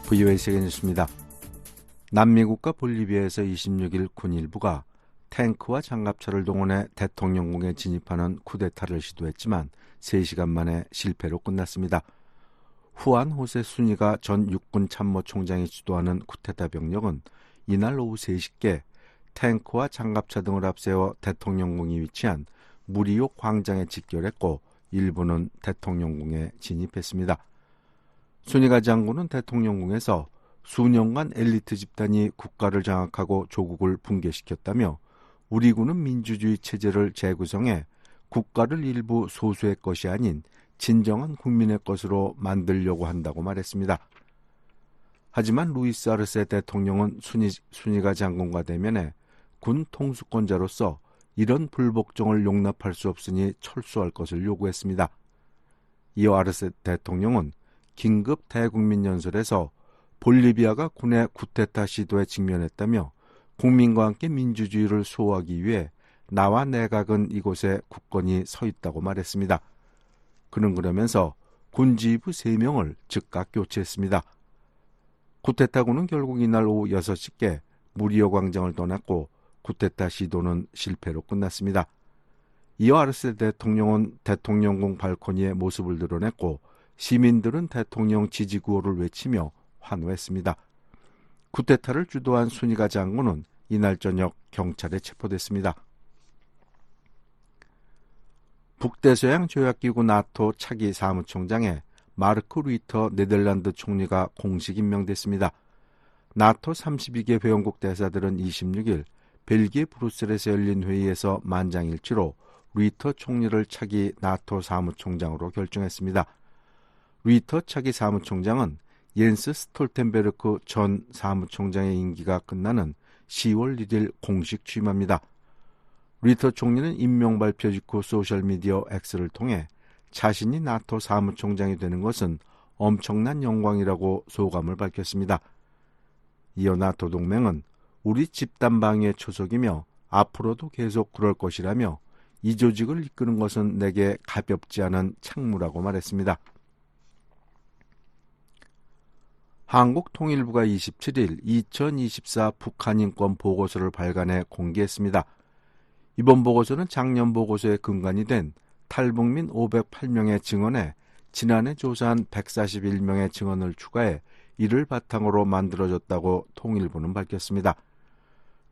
VOA 세계뉴스입니다. 남미국가 볼리비아에서 26일 군 일부가 탱크와 장갑차를 동원해 대통령궁에 진입하는 쿠데타를 시도했지만 3시간 만에 실패로 끝났습니다. 후안 호세 순이가 전 육군 참모총장이 주도하는 쿠데타 병력은 이날 오후 3시께 탱크와 장갑차 등을 앞세워 대통령궁이 위치한 무리오 광장에 직결했고 일부는 대통령궁에 진입했습니다. 순이가 장군은 대통령궁에서 수년간 엘리트 집단이 국가를 장악하고 조국을 붕괴시켰다며 우리 군은 민주주의 체제를 재구성해 국가를 일부 소수의 것이 아닌 진정한 국민의 것으로 만들려고 한다고 말했습니다. 하지만 루이스 아르세 대통령은 순이가 장군과 대면해 군 통수권자로서 이런 불복종을 용납할 수 없으니 철수할 것을 요구했습니다. 이어 아르세 대통령은 긴급 대국민 연설에서 볼리비아가 군의 쿠데타 시도에 직면했다며 국민과 함께 민주주의를 수호하기 위해 나와 내각은 이곳에 굳건히 서 있다고 말했습니다. 그는 그러면서 군지휘부 3명을 즉각 교체했습니다. 쿠데타군은 결국 이날 오후 6시께 무리오 광장을 떠났고 쿠데타 시도는 실패로 끝났습니다. 이어 아르세 대통령은 대통령궁 발코니에 모습을 드러냈고 시민들은 대통령 지지 구호를 외치며 환호했습니다. 쿠데타를 주도한 순이가 장군은 이날 저녁 경찰에 체포됐습니다. 북대서양 조약기구 나토 차기 사무총장에 마르크 루이터 네덜란드 총리가 공식 임명됐습니다. 나토 32개 회원국 대사들은 26일 벨기에 브뤼셀에서 열린 회의에서 만장일치로 루이터 총리를 차기 나토 사무총장으로 결정했습니다. 루이터 차기 사무총장은 옌스 스톨텐베르크 전 사무총장의 임기가 끝나는 10월 1일 공식 취임합니다. 루이터 총리는 임명 발표 직후 소셜미디어 X를 통해 자신이 나토 사무총장이 되는 것은 엄청난 영광이라고 소감을 밝혔습니다. 이어 나토 동맹은 우리 집단 방위의 초석이며 앞으로도 계속 그럴 것이라며 이 조직을 이끄는 것은 내게 가볍지 않은 책무라고 말했습니다. 한국통일부가 27일 2024 북한 인권 보고서를 발간해 공개했습니다. 이번 보고서는 작년 보고서의 근간이 된 탈북민 508명의 증언에 지난해 조사한 141명의 증언을 추가해 이를 바탕으로 만들어졌다고 통일부는 밝혔습니다.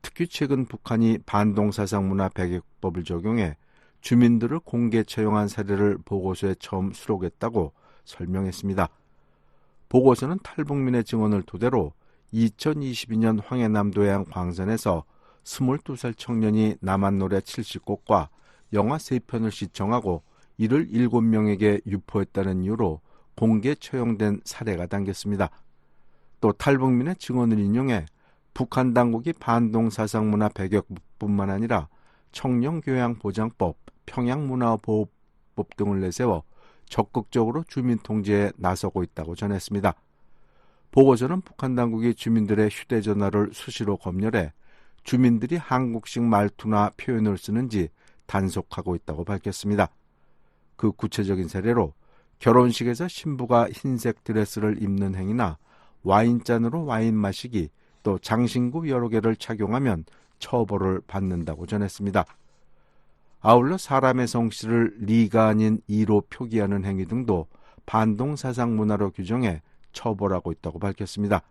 특히 최근 북한이 반동사상문화 배격법을 적용해 주민들을 공개 처형한 사례를 보고서에 처음 수록했다고 설명했습니다. 보고서는 탈북민의 증언을 토대로 2022년 황해남도해안 광산에서 22살 청년이 남한 노래 70곡과 영화 3편을 시청하고 이를 7명에게 유포했다는 이유로 공개 처형된 사례가 담겼습니다. 또 탈북민의 증언을 인용해 북한 당국이 반동사상문화 배격뿐만 아니라 청년교양보장법, 평양문화보호법 등을 내세워 적극적으로 주민 통제에 나서고 있다고 전했습니다. 보고서는 북한 당국이 주민들의 휴대전화를 수시로 검열해 주민들이 한국식 말투나 표현을 쓰는지 단속하고 있다고 밝혔습니다. 그 구체적인 사례로 결혼식에서 신부가 흰색 드레스를 입는 행위나 와인잔으로 와인 마시기, 또 장신구 여러 개를 착용하면 처벌을 받는다고 전했습니다. 아울러 사람의 성씨를 리가 아닌 이로 표기하는 행위 등도 반동사상 문화로 규정해 처벌하고 있다고 밝혔습니다.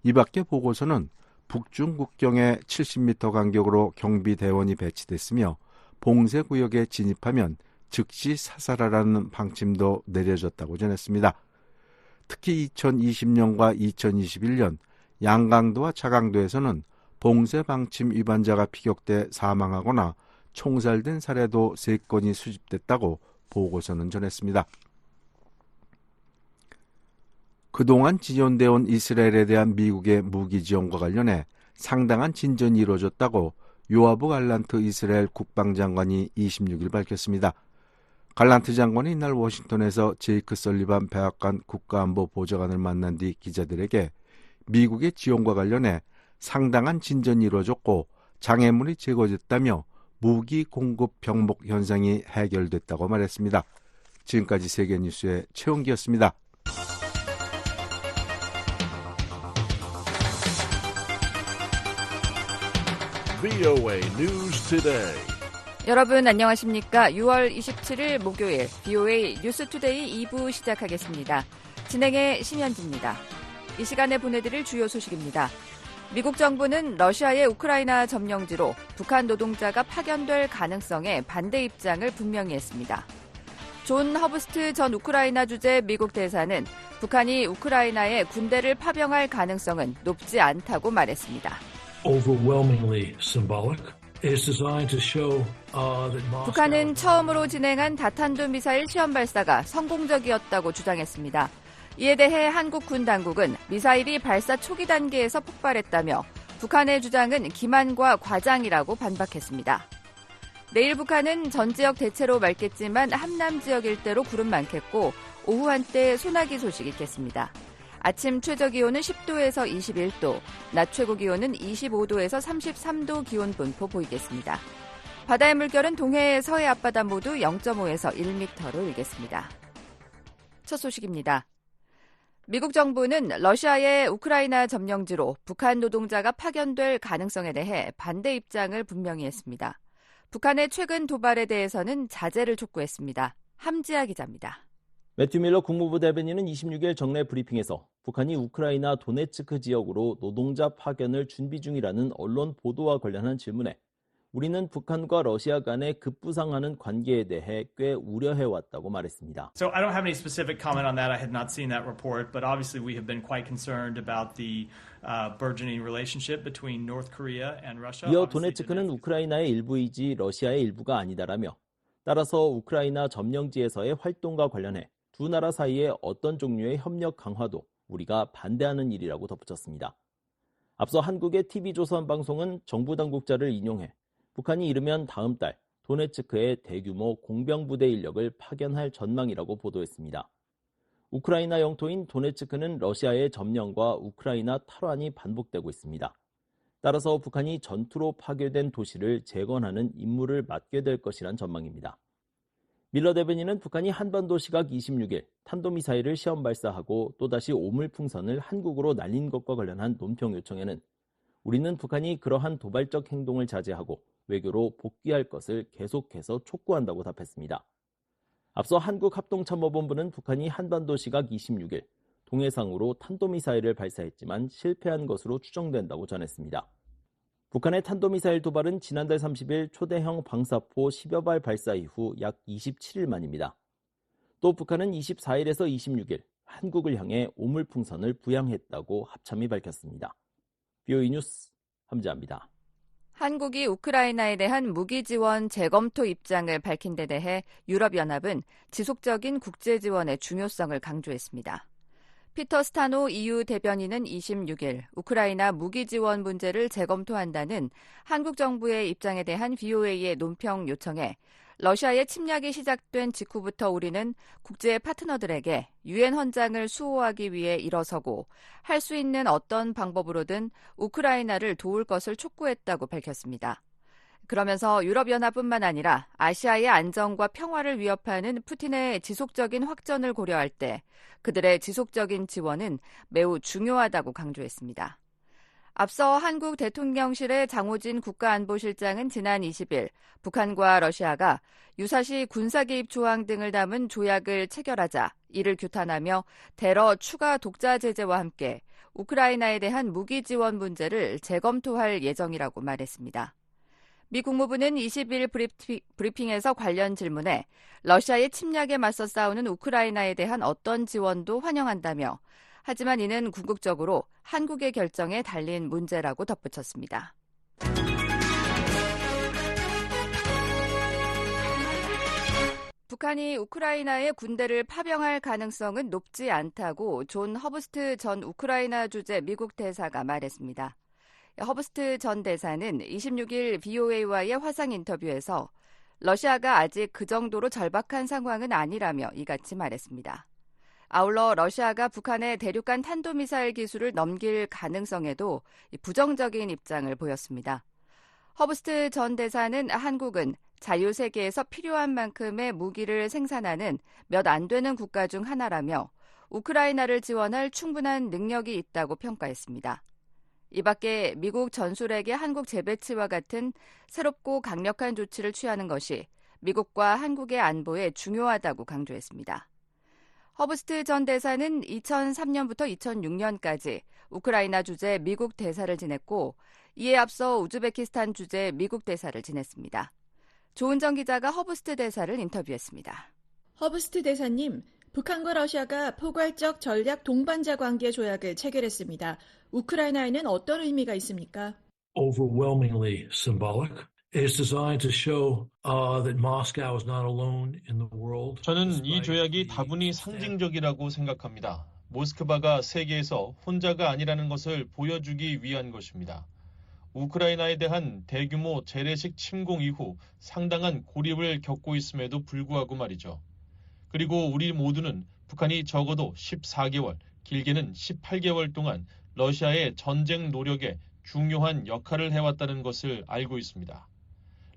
이 밖에 보고서는 북중 국경에 70m 간격으로 경비대원이 배치됐으며 봉쇄구역에 진입하면 즉시 사살하라는 방침도 내려졌다고 전했습니다. 특히 2020년과 2021년 양강도와 자강도에서는 봉쇄 방침 위반자가 피격돼 사망하거나 총살된 사례도 3건이 수집됐다고 보고서는 전했습니다. 그동안 지연되어 온 이스라엘에 대한 미국의 무기 지원과 관련해 상당한 진전이 이루어졌다고 요아브 갈란트 이스라엘 국방장관이 26일 밝혔습니다. 갈란트 장관이 이날 워싱턴에서 제이크 설리반 백악관 국가안보 보좌관을 만난 뒤 기자들에게 미국의 지원과 관련해 상당한 진전이 이루어졌고 장애물이 제거됐다며 무기 공급 병목 현상이 해결됐다고 말했습니다. 지금까지 세계뉴스의 최원기였습니다. VOA News Today. 여러분 안녕하십니까? 6월 27일 목요일 VOA 뉴스 투데이 2부 시작하겠습니다. 진행의 심현지입니다. 이 시간에 보내드릴 주요 소식입니다. 미국 정부는 러시아의 우크라이나 점령지로 북한 노동자가 파견될 가능성에 반대 입장을 분명히 했습니다. 존 허브스트 전 우크라이나 주재 미국 대사는 북한이 우크라이나에 군대를 파병할 가능성은 높지 않다고 말했습니다. Overwhelmingly symbolic. 북한은 처음으로 진행한 다탄두 미사일 시험 발사가 성공적이었다고 주장했습니다. 이에 대해 한국 군 당국은 미사일이 발사 초기 단계에서 폭발했다며 북한의 주장은 기만과 과장이라고 반박했습니다. 내일 북한은 전 지역 대체로 맑겠지만 함남 지역 일대로 구름 많겠고 오후 한때 소나기 소식 있겠습니다. 아침 최저기온은 10도에서 21도, 낮 최고기온은 25도에서 33도 기온 분포 보이겠습니다. 바다의 물결은 동해, 서해 앞바다 모두 0.5에서 1m로 일겠습니다. 첫 소식입니다. 미국 정부는 러시아의 우크라이나 점령지로 북한 노동자가 파견될 가능성에 대해 반대 입장을 분명히 했습니다. 북한의 최근 도발에 대해서는 자제를 촉구했습니다. 함지아 기자입니다. 매튜 밀러 국무부 대변인은 26일 정례 브리핑에서 북한이 우크라이나 도네츠크 지역으로 노동자 파견을 준비 중이라는 언론 보도와 관련한 질문에 우리는 북한과 러시아 간의 급부상하는 관계에 대해 꽤 우려해왔다고 말했습니다. So I don't have any specific comment on that. I had not seen that report, but obviously we have been quite concerned about the burgeoning relationship between North Korea and Russia. 이어 도네츠크는 우크라이나의 일부이지 러시아의 일부가 아니다라며 따라서 우크라이나 점령지에서의 활동과 관련해 두 나라 사이에 어떤 종류의 협력 강화도 우리가 반대하는 일이라고 덧붙였습니다. 앞서 한국의 TV조선 방송은 정부 당국자를 인용해 북한이 이르면 다음 달 도네츠크에 대규모 공병부대 인력을 파견할 전망이라고 보도했습니다. 우크라이나 영토인 도네츠크는 러시아의 점령과 우크라이나 탈환이 반복되고 있습니다. 따라서 북한이 전투로 파괴된 도시를 재건하는 임무를 맡게 될 것이란 전망입니다. 밀러 대변인은 북한이 한반도 시각 26일 탄도미사일을 시험 발사하고 또다시 오물풍선을 한국으로 날린 것과 관련한 논평 요청에는 우리는 북한이 그러한 도발적 행동을 자제하고 외교로 복귀할 것을 계속해서 촉구한다고 답했습니다. 앞서 한국합동참모본부는 북한이 한반도 시각 26일 동해상으로 탄도미사일을 발사했지만 실패한 것으로 추정된다고 전했습니다. 북한의 탄도미사일 도발은 지난달 30일 초대형 방사포 10여 발 발사 이후 약 27일 만입니다. 또 북한은 24일에서 26일 한국을 향해 오물풍선을 부양했다고 합참이 밝혔습니다. VOA 뉴스 함지아입니다. 한국이 우크라이나에 대한 무기 지원 재검토 입장을 밝힌 데 대해 유럽연합은 지속적인 국제 지원의 중요성을 강조했습니다. 피터 스타노 EU 대변인은 26일 우크라이나 무기 지원 문제를 재검토한다는 한국 정부의 입장에 대한 VOA의 논평 요청에 러시아의 침략이 시작된 직후부터 우리는 국제 파트너들에게 유엔 헌장을 수호하기 위해 일어서고 할 수 있는 어떤 방법으로든 우크라이나를 도울 것을 촉구했다고 밝혔습니다. 그러면서 유럽연합뿐만 아니라 아시아의 안정과 평화를 위협하는 푸틴의 지속적인 확전을 고려할 때 그들의 지속적인 지원은 매우 중요하다고 강조했습니다. 앞서 한국 대통령실의 장호진 국가안보실장은 지난 20일 북한과 러시아가 유사시 군사개입 조항 등을 담은 조약을 체결하자 이를 규탄하며 테러 추가 독자 제재와 함께 우크라이나에 대한 무기 지원 문제를 재검토할 예정이라고 말했습니다. 미 국무부는 20일 브리핑에서 관련 질문에 러시아의 침략에 맞서 싸우는 우크라이나에 대한 어떤 지원도 환영한다며 하지만 이는 궁극적으로 한국의 결정에 달린 문제라고 덧붙였습니다. 북한이 우크라이나에 군대를 파병할 가능성은 높지 않다고 존 허브스트 전 우크라이나 주재 미국 대사가 말했습니다. 허브스트 전 대사는 26일 VOA와의 화상 인터뷰에서 러시아가 아직 그 정도로 절박한 상황은 아니라며 이같이 말했습니다. 아울러 러시아가 북한의 대륙간 탄도미사일 기술을 넘길 가능성에도 부정적인 입장을 보였습니다. 허브스트 전 대사는 한국은 자유세계에서 필요한 만큼의 무기를 생산하는 몇 안 되는 국가 중 하나라며 우크라이나를 지원할 충분한 능력이 있다고 평가했습니다. 이 밖에 미국 전술핵의 한국 재배치와 같은 새롭고 강력한 조치를 취하는 것이 미국과 한국의 안보에 중요하다고 강조했습니다. 허브스트 전 대사는 2003년부터 2006년까지 우크라이나 주재 미국 대사를 지냈고 이에 앞서 우즈베키스탄 주재 미국 대사를 지냈습니다. 조은정 기자가 허브스트 대사를 인터뷰했습니다. 허브스트 대사님, 북한과 러시아가 포괄적 전략 동반자 관계 조약을 체결했습니다. 우크라이나에는 어떤 의미가 있습니까? Overwhelmingly symbolic. It's designed to show that Moscow is not alone in the world. 저는 이 조약이 다분히 상징적이라고 생각합니다. 모스크바가 세계에서 혼자가 아니라는 것을 보여주기 위한 것입니다. 우크라이나에 대한 대규모 재래식 침공 이후 상당한 고립을 겪고 있음에도 불구하고 말이죠. 그리고 우리 모두는 북한이 적어도 14개월, 길게는 18개월 동안 러시아의 전쟁 노력에 중요한 역할을 해왔다는 것을 알고 있습니다.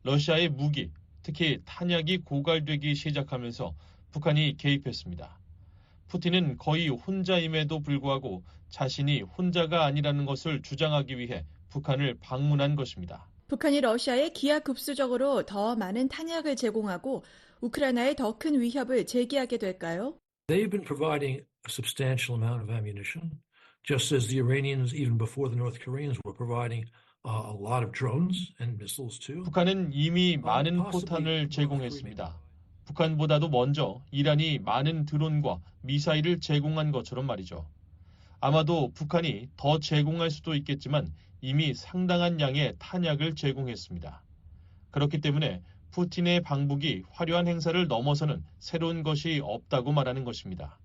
러시아의 무기, 특히 탄약이 고갈되기 시작하면서 북한이 개입했습니다. 푸틴은 거의 혼자임에도 불구하고 자신이 혼자가 아니라는 것을 주장하기 위해 북한을 방문한 것입니다. 북한이 러시아에 기하급수적으로 더 많은 탄약을 제공하고 우크라이나에 더 큰 위협을 제기하게 될까요? They've been providing a substantial amount of ammunition, just as the Iranians, even before the North Koreans, were providing a lot of drones and missiles too. 북한은 이미 많은 포탄을 제공했습니다. 북한보다도 먼저 이란이 많은 드론과 미사일을 제공한 것처럼 말이죠. 아마도 북한이 더 제공할 수도 있겠지만 이미 상당한 양의 탄약을 제공했습니다. 그렇기 때문에 푸틴의 방북이 화려한 행사를 넘어서는 새로운 것이 없다고 말하는 것입니다.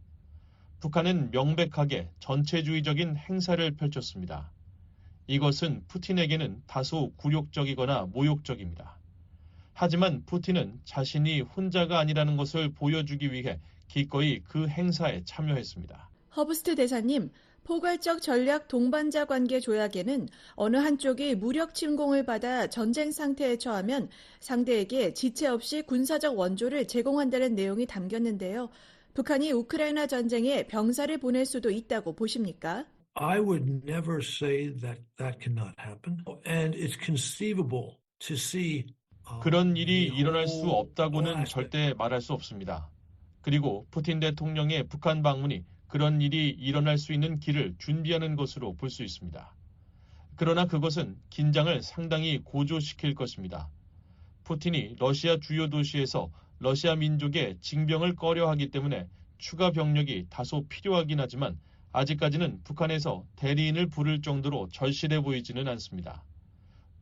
북한은 명백하게 전체주의적인 행사를 펼쳤습니다. 이것은 푸틴에게는 다소 굴욕적이거나 모욕적입니다. 하지만 푸틴은 자신이 혼자가 아니라는 것을 보여주기 위해 기꺼이 그 행사에 참여했습니다. 허브스트 대사님, 포괄적 전략 동반자 관계 조약에는 어느 한쪽이 무력 침공을 받아 전쟁 상태에 처하면 상대에게 지체 없이 군사적 원조를 제공한다는 내용이 담겼는데요. 북한이 우크라이나 전쟁에 병사를 보낼 수도 있다고 보십니까? I would never say that that cannot happen. And it's conceivable to see 그런 일이 일어날 수 없다고는 절대 말할 수 없습니다. 그리고 푸틴 대통령의 북한 방문이 그런 일이 일어날 수 있는 길을 준비하는 것으로 볼 수 있습니다. 그러나 그것은 긴장을 상당히 고조시킬 것입니다. 푸틴이 러시아 주요 도시에서 러시아 민족의 징병을 꺼려하기 때문에 추가 병력이 다소 필요하긴 하지만 아직까지는 북한에서 대리인을 부를 정도로 절실해 보이지는 않습니다.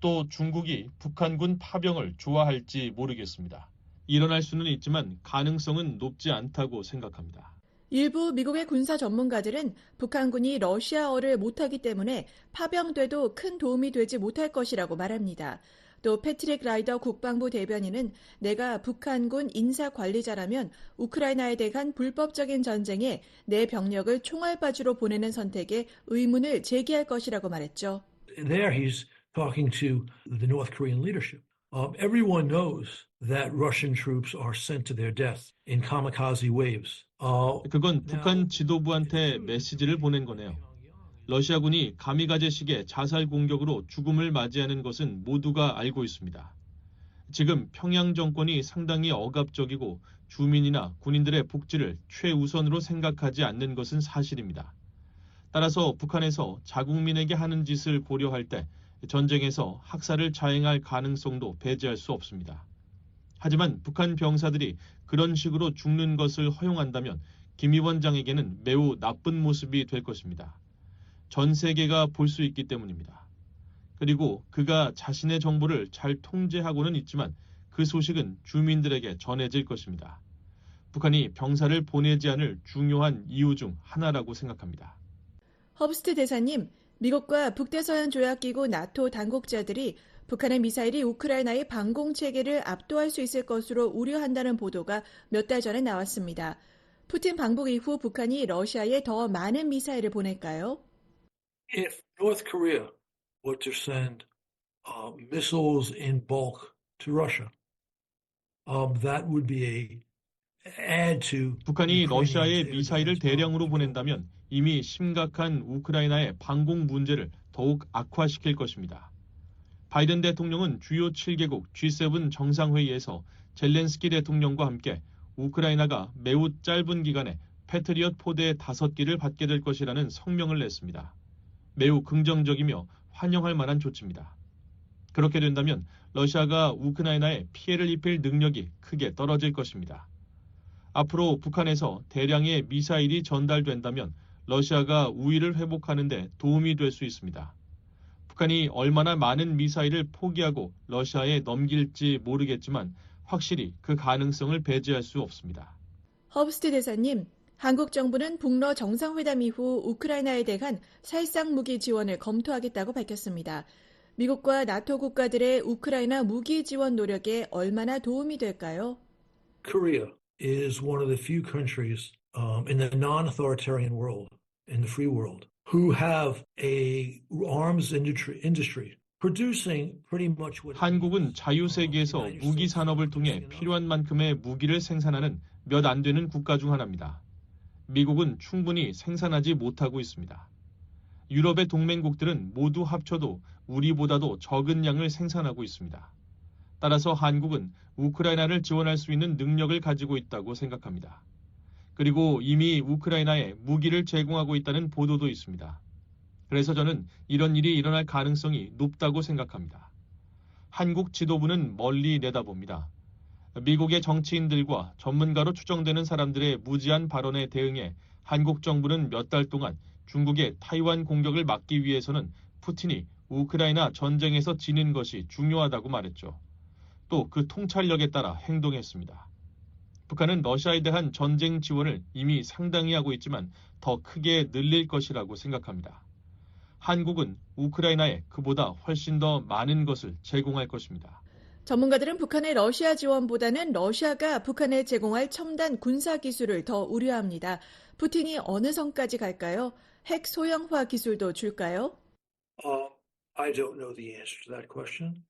또 중국이 북한군 파병을 좋아할지 모르겠습니다. 일어날 수는 있지만 가능성은 높지 않다고 생각합니다. 일부 미국의 군사 전문가들은 북한군이 러시아어를 못하기 때문에 파병돼도 큰 도움이 되지 못할 것이라고 말합니다. 또 패트릭 라이더 국방부 대변인은 내가 북한군 인사관리자라면 우크라이나에 대한 불법적인 전쟁에 내 병력을 총알바지로 보내는 선택에 의문을 제기할 것이라고 말했죠. there he's talking to the North Korean leadership. Everyone knows that Russian troops are sent to their death in kamikaze waves. 그건 북한 지도부한테 메시지를 보낸 거네요. 러시아군이 가미가제식의 자살 공격으로 죽음을 맞이하는 것은 모두가 알고 있습니다. 지금 평양 정권이 상당히 억압적이고 주민이나 군인들의 복지를 최우선으로 생각하지 않는 것은 사실입니다. 따라서 북한에서 자국민에게 하는 짓을 고려할 때 전쟁에서 학살을 자행할 가능성도 배제할 수 없습니다. 하지만 북한 병사들이 그런 식으로 죽는 것을 허용한다면 김 위원장에게는 매우 나쁜 모습이 될 것입니다. 전 세계가 볼 수 있기 때문입니다. 그리고 그가 자신의 정보를 잘 통제하고는 있지만 그 소식은 주민들에게 전해질 것입니다. 북한이 병사를 보내지 않을 중요한 이유 중 하나라고 생각합니다. 허브스트 대사님, 미국과 북대서양조약기구 나토 당국자들이 북한의 미사일이 우크라이나의 방공체계를 압도할 수 있을 것으로 우려한다는 보도가 몇 달 전에 나왔습니다. 푸틴 방북 이후 북한이 러시아에 더 많은 미사일을 보낼까요? If North Korea were to send missiles in bulk to Russia, that would be add to 북한이 러시아에 미사일을 대량으로 보낸다면 이미 심각한 우크라이나의 방공 문제를 더욱 악화시킬 것입니다. 바이든 대통령은 주요 7개국 G7 정상회의에서 젤렌스키 대통령과 함께 우크라이나가 매우 짧은 기간에 패트리엇 포대 5기를 받게 될 것이라는 성명을 냈습니다. 매우 긍정적이며 환영할 만한 조치입니다. 그렇게 된다면 러시아가 우크라이나에 피해를 입힐 능력이 크게 떨어질 것입니다. 앞으로 북한에서 대량의 미사일이 전달된다면 러시아가 우위를 회복하는 데 도움이 될 수 있습니다. 북한이 얼마나 많은 미사일을 포기하고 러시아에 넘길지 모르겠지만 확실히 그 가능성을 배제할 수 없습니다. 허브스트 대사님, 한국 정부는 북러 정상회담 이후 우크라이나에 대한 살상 무기 지원을 검토하겠다고 밝혔습니다. 미국과 나토 국가들의 우크라이나 무기 지원 노력에 얼마나 도움이 될까요? Korea is one of the few countries in the non-authoritarian world, in the free world, who have a arms industry producing pretty much what 한국은 자유세계에서 무기 산업을 통해 필요한 만큼의 무기를 생산하는 몇 안 되는 국가 중 하나입니다. 미국은 충분히 생산하지 못하고 있습니다. 유럽의 동맹국들은 모두 합쳐도 우리보다도 적은 양을 생산하고 있습니다. 따라서 한국은 우크라이나를 지원할 수 있는 능력을 가지고 있다고 생각합니다. 그리고 이미 우크라이나에 무기를 제공하고 있다는 보도도 있습니다. 그래서 저는 이런 일이 일어날 가능성이 높다고 생각합니다. 한국 지도부는 멀리 내다봅니다. 미국의 정치인들과 전문가로 추정되는 사람들의 무지한 발언에 대응해 한국 정부는 몇 달 동안 중국의 타이완 공격을 막기 위해서는 푸틴이 우크라이나 전쟁에서 지는 것이 중요하다고 말했죠. 또 그 통찰력에 따라 행동했습니다. 북한은 러시아에 대한 전쟁 지원을 이미 상당히 하고 있지만 더 크게 늘릴 것이라고 생각합니다. 한국은 우크라이나에 그보다 훨씬 더 많은 것을 제공할 것입니다. 전문가들은 북한의 러시아 지원보다는 러시아가 북한에 제공할 첨단 군사 기술을 더 우려합니다. 푸틴이 어느 선까지 갈까요? 핵 소형화 기술도 줄까요? I don't know the answer to that question.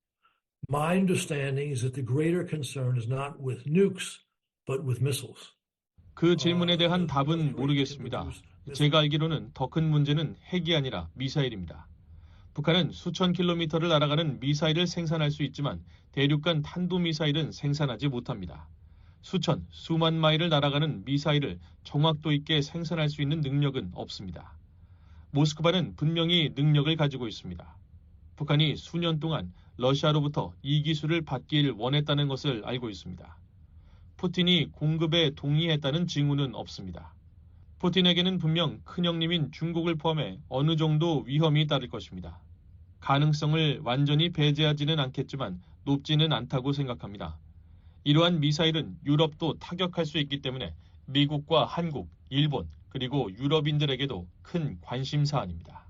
My understanding is that the greater concern is not with nukes, but with missiles. 그 질문에 대한 답은 모르겠습니다. 제가 알기로는 더 큰 문제는 핵이 아니라 미사일입니다. 북한은 수천 킬로미터를 날아가는 미사일을 생산할 수 있지만 대륙간 탄도미사일은 생산하지 못합니다. 수만 마일을 날아가는 미사일을 정확도 있게 생산할 수 있는 능력은 없습니다. 모스크바는 분명히 능력을 가지고 있습니다. 북한이 수년 동안 러시아로부터 이 기술을 받길 원했다는 것을 알고 있습니다. 푸틴이 공급에 동의했다는 징후는 없습니다. 푸틴에게는 분명 큰형님인 중국을 포함해 어느 정도 위험이 따를 것입니다. 가능성을 완전히 배제하지는 않겠지만 높지는 않다고 생각합니다. 이러한 미사일은 유럽도 타격할 수 있기 때문에 미국과 한국, 일본, 그리고 유럽인들에게도 큰 관심 사안입니다.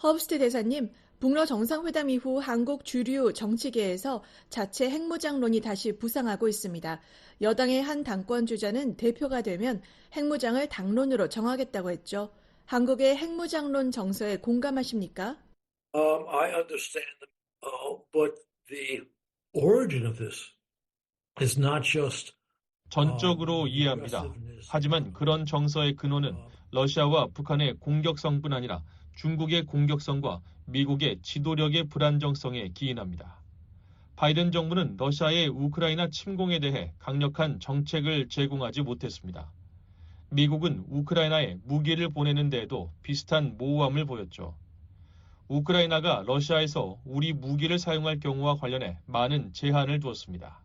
허브스트 대사님, 북러 정상회담 이후 한국 주류 정치계에서 자체 핵무장론이 다시 부상하고 있습니다. 여당의 한 당권 주자는 대표가 되면 핵무장을 당론으로 정하겠다고 했죠. 한국의 핵무장론 정서에 공감하십니까? I understand, but the origin of this is not just 전적으로 이해합니다. 하지만 그런 정서의 근원은 러시아와 북한의 공격성뿐 아니라 중국의 공격성과 미국의 지도력의 불안정성에 기인합니다. 바이든 정부는 러시아의 우크라이나 침공에 대해 강력한 정책을 제공하지 못했습니다. 미국은 우크라이나에 무기를 보내는 데에도 비슷한 모호함을 보였죠. 우크라이나가 러시아에서 우리 무기를 사용할 경우와 관련해 많은 제한을 두었습니다.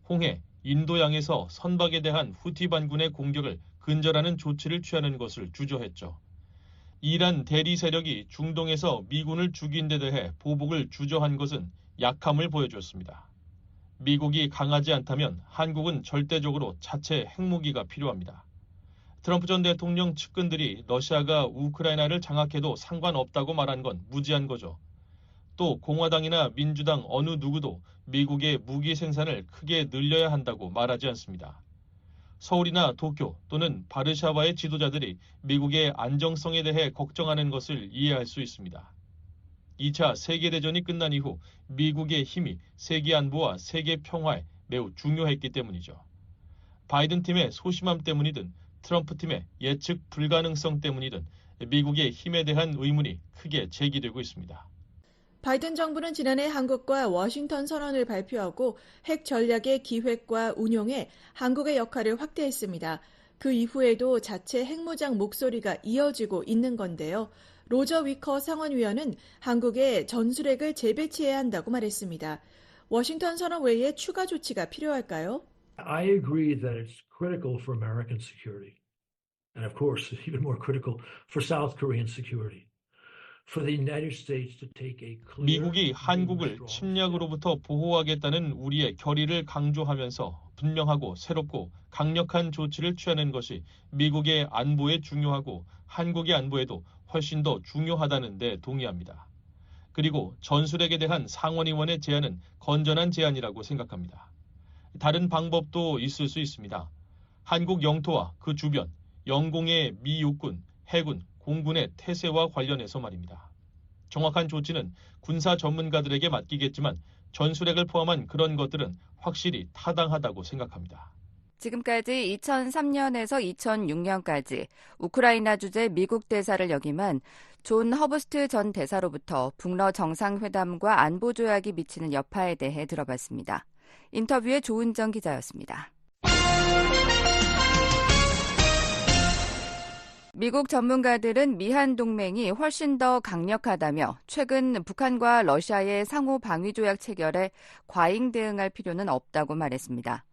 홍해, 인도양에서 선박에 대한 후티 반군의 공격을 근절하는 조치를 취하는 것을 주저했죠. 이란 대리 세력이 중동에서 미군을 죽인 데 대해 보복을 주저한 것은 약함을 보여주었습니다. 미국이 강하지 않다면 한국은 절대적으로 자체 핵무기가 필요합니다. 트럼프 전 대통령 측근들이 러시아가 우크라이나를 장악해도 상관없다고 말한 건 무지한 거죠. 또 공화당이나 민주당 어느 누구도 미국의 무기 생산을 크게 늘려야 한다고 말하지 않습니다. 서울이나 도쿄 또는 바르샤바의 지도자들이 미국의 안정성에 대해 걱정하는 것을 이해할 수 있습니다. 2차 세계대전이 끝난 이후 미국의 힘이 세계 안보와 세계 평화에 매우 중요했기 때문이죠. 바이든 팀의 소심함 때문이든 트럼프 팀의 예측 불가능성 때문이든 미국의 힘에 대한 의문이 크게 제기되고 있습니다. 바이든 정부는 지난해 한국과 워싱턴 선언을 발표하고 핵 전략의 기획과 운용에 한국의 역할을 확대했습니다. 그 이후에도 자체 핵무장 목소리가 이어지고 있는 건데요. 로저 위커 상원의원은 한국에 전술핵을 재배치해야 한다고 말했습니다. 워싱턴 선언 외에 추가 조치가 필요할까요? I agree that it's critical for American security. And of course, even more critical for South Korean security. For the United States to take a clear, 미국이 한국을 침략으로부터 보호하겠다는 우리의 결의를 강조하면서 분명하고 새롭고 강력한 조치를 취하는 것이 미국의 안보에 중요하고 한국의 안보에도 훨씬 더 중요하다는 데 동의합니다. 그리고 전술핵에 대한 상원의원의 제안은 건전한 제안이라고 생각합니다. 다른 방법도 있을 수 있습니다. 한국 영토와 그 주변, 영공의 미 육군, 해군, 공군의 태세와 관련해서 말입니다. 정확한 조치는 군사 전문가들에게 맡기겠지만 전술핵을 포함한 그런 것들은 확실히 타당하다고 생각합니다. 지금까지 2003년에서 2006년까지 우크라이나 주재 미국 대사를 역임한 존 허버스트 전 대사로부터 북러 정상회담과 안보조약이 미치는 여파에 대해 들어봤습니다. 인터뷰의 조은정 기자였습니다. 미국 전문가들은 미한 동맹이 훨씬 더 강력하다며 최근 북한과 러시아의 상호 방위조약 체결에 과잉 대응할 필요는 없다고 말했습니다.